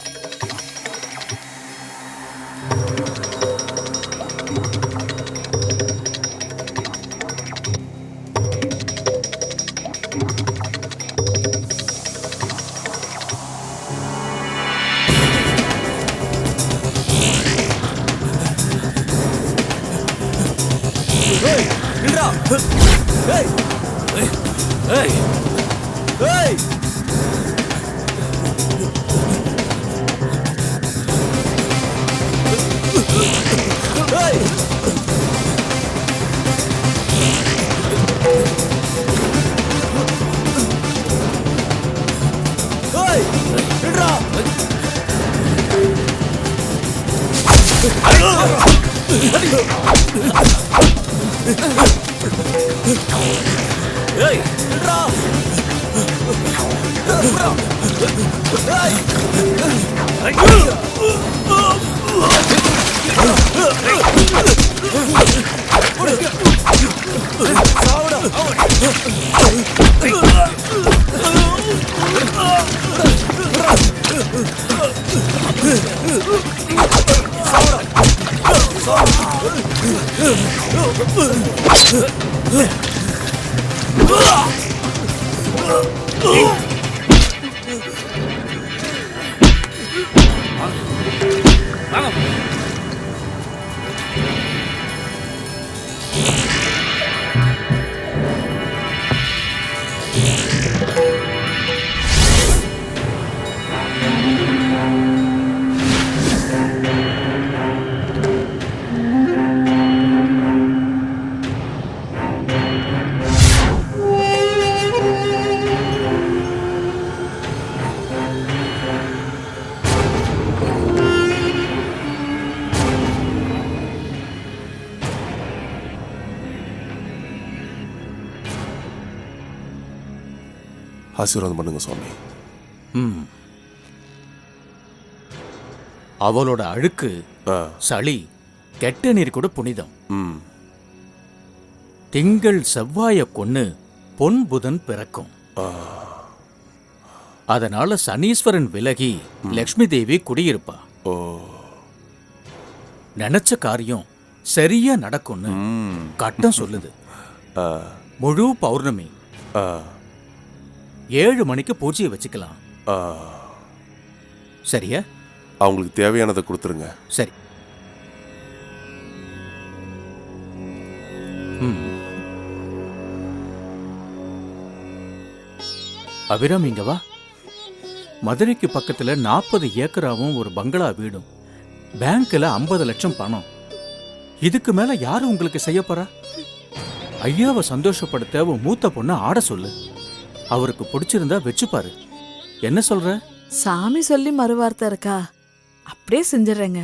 ஆசீர்வாதம் பண்ணுங்க சுவாமி. அவளோட அழுக்கு, சளி, கெட்ட நீர் கூட புனிதம். திங்கள் செவ்வாய கொன்னு பொன் புதன் பிறக்கும். அதனால சனீஸ்வரன் விலகி லக்ஷ்மி தேவி குடியிருப்பா. நினைச்ச காரியம் சரியா நடக்கும்னு கட்டம் சொல்லுது. முழு பௌர்ணமி 7 மணிக்கு பூஜையை வச்சுக்கலாம். சரியா? அவங்களுக்கு தேவையானதை கொடுத்துருங்க. சரி. அபிராமி, இங்க வா. மதுரைக்கு பக்கத்துல 40 ஏக்கராவும் ஒரு பங்களா வீடும், பேங்க்ல 50 லட்சம் பணம். இதுக்கு மேல யாரு உங்களுக்கு செய்ய போறா? ஐயாவை சந்தோஷப்படுத்த உன் மூத்த பொண்ணு ஆட சொல்லு. அவருக்கு பிடிச்சிருந்தா வச்சுப்பாரு. என்ன சொல்ற? சாமி சொல்லி மறுவார்த்தை இருக்கா? அப்படியே செஞ்சிடறேங்க.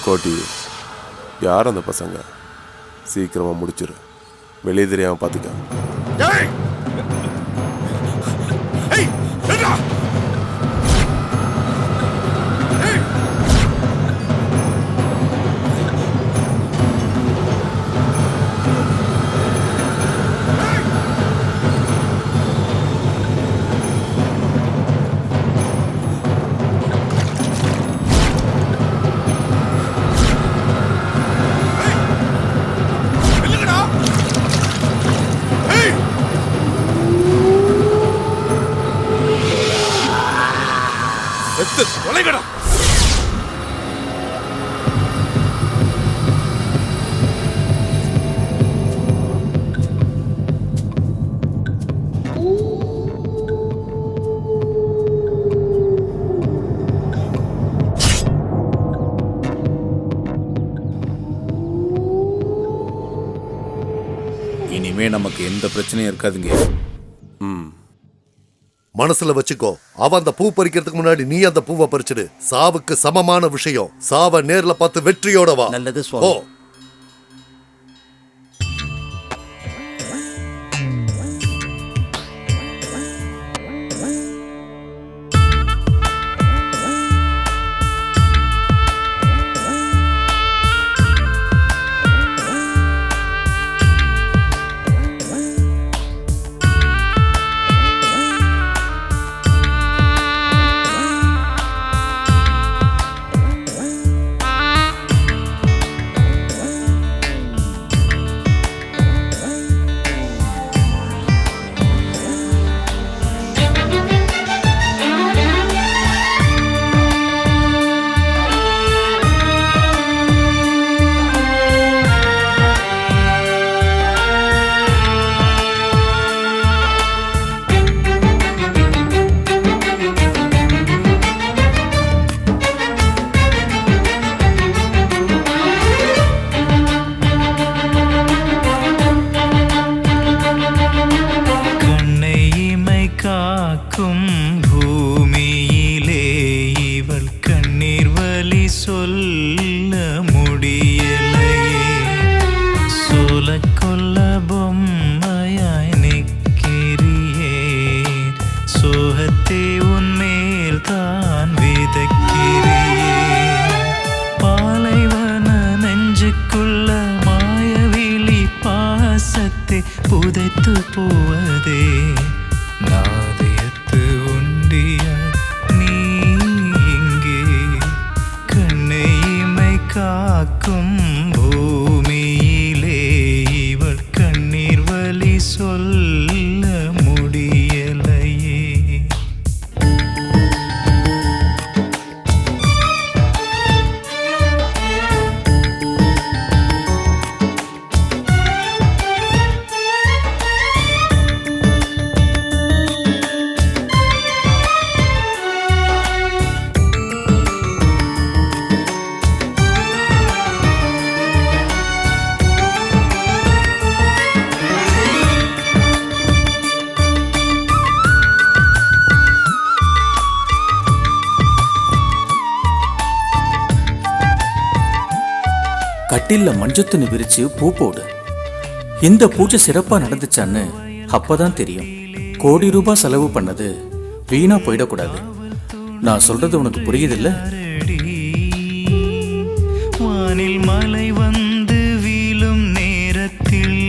கோட்டி, யார் அந்த பசங்க? சீக்கிரமா முடிச்சிரு, வெளியே தெரியாம பாத்துக்க. இனிமே நமக்கு எந்த பிரச்சனையும் இருக்காதுங்க. மனசுல வச்சுக்கோ, அவன் அந்த பூ பறிக்கிறதுக்கு முன்னாடி நீ அந்த பூவை பறிச்சிடு. சாவுக்கு சமமான விஷயம். சாவ நேர்ல பார்த்து வெற்றியோட வா. நல்லது சுவாமி. புதைத்து போவதே நாதயத்து உண்டிய நீ இங்கே கண்ணை இமை காக்கும் பூமியிலே இவள் கண்ணீர் வலி சொல்ல முடியலையே. கட்டில்ல மஞ்சத்துணி விரிச்சு பூ போடு. இந்த பூஜை சிறப்பா நடந்துச்சான்னு அப்பதான் தெரியும். கோடி ரூபாய் செலவு பண்ணது வீணா போயிடக்கூடாது. நான் சொல்றது உனக்கு புரியுதில்ல? வானில் மலை வந்து வீழும் நேரத்தில்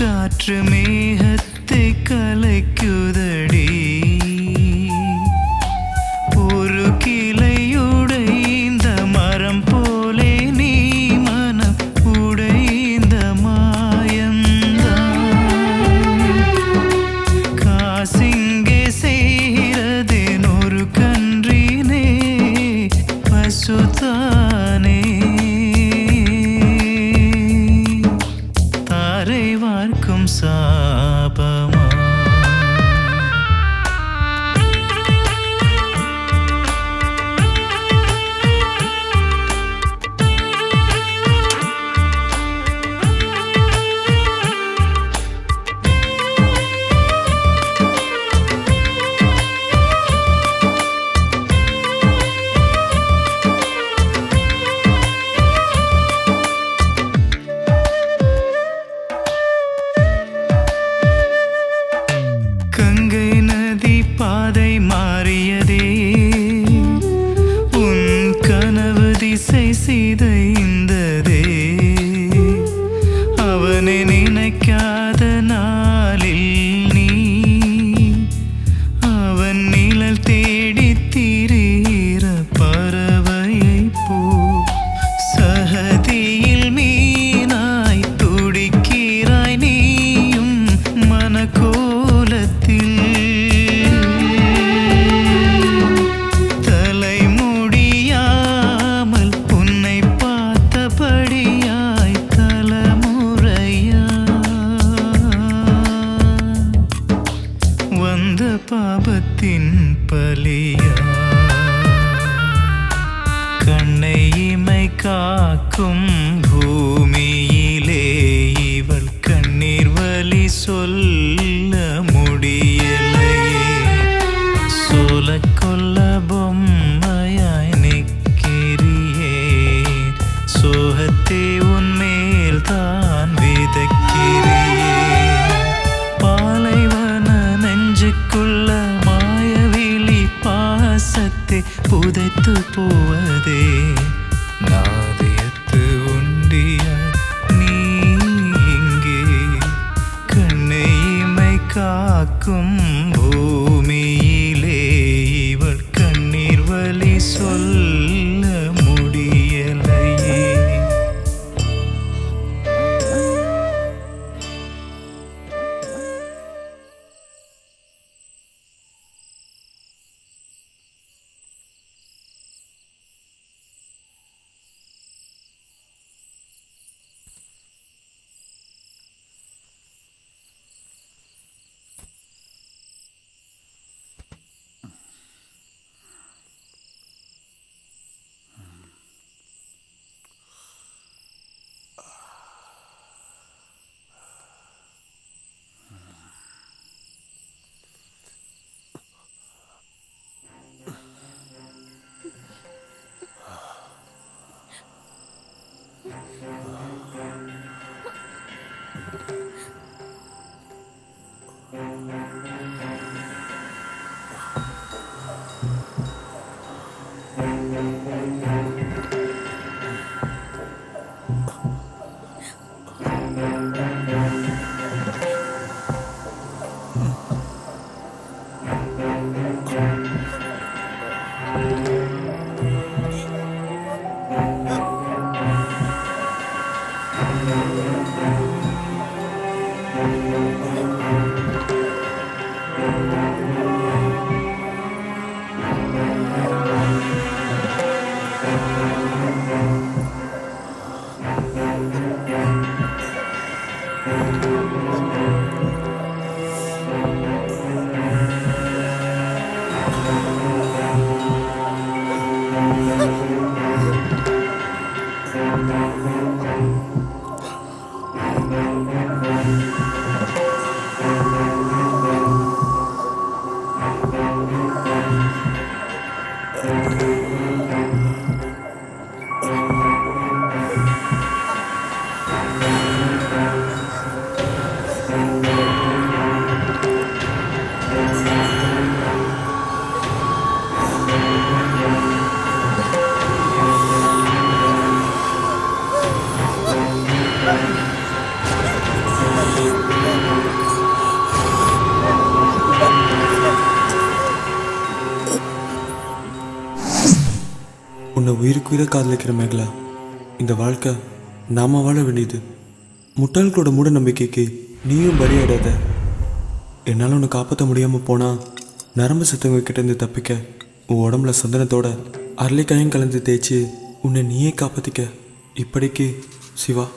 காற்று மேகத்தை கலைக்குதடி. ஒரு கிளையுடைந்த மரம் போலே நீ மனம் உடைந்த மாயந்தான். காசிங்கே செய்கிறதேன் ஒரு கன்றினே பசுதானே. தாரை வார்க்கும் சாபமா. கங்கை நதி பாதை மாறியதே, உன் கனவு திசை சிதைந்ததே. அவனை நினைக்காத நாளில் நீ அவன் நிழல் தேடி திரிகிற பறவையை போ. சகதியில் மீனாய் துடிக்கிறாய் நீயும் மனக்கோலத்தில். தலைமுடியாமல் உன்னை பார்த்தபடியாய் தலைமுறையா வந்த பாபத்தின் பலியா. கண்ணை இமை காக்கும் பூமியிலே இவள் கண்ணீர் வலி சொல்ல முடியலையே. சோல கொல்ல பொம்மையாய் நிற்கிறியே, சோகத்தை உன்மேல் தான் விதைக்கிறியே. பாலைவன நெஞ்சுக்குள்ள மாயவிழி பாசத்தை புதைத்து போவதே. நாதியத்து உண்டியாய் நீ இங்கே கண்ணை இமை காக்கும் பூமியிலே இவள் கண்ணீர் வலி சொல்ல முடியலையே. உன்னை உயிருக்கு உயிரை காதலிக்கிற மேகலா. இந்த வாழ்க்கை நாம வாழ வேண்டியது. முட்டாள்களோட மூட நம்பிக்கைக்கு நீயும் பலியாடாத. என்னால் உன்னை காப்பாற்ற முடியாமல் போனால் நரம்பு சத்தவங்க கிட்டேருந்து தப்பிக்க உன் உடம்புல சந்தனத்தோட அரளிக்காயும் கலந்து தேய்ச்சி உன்னை நீயே காப்பாற்றிக்க. இப்படிக்கு சிவா.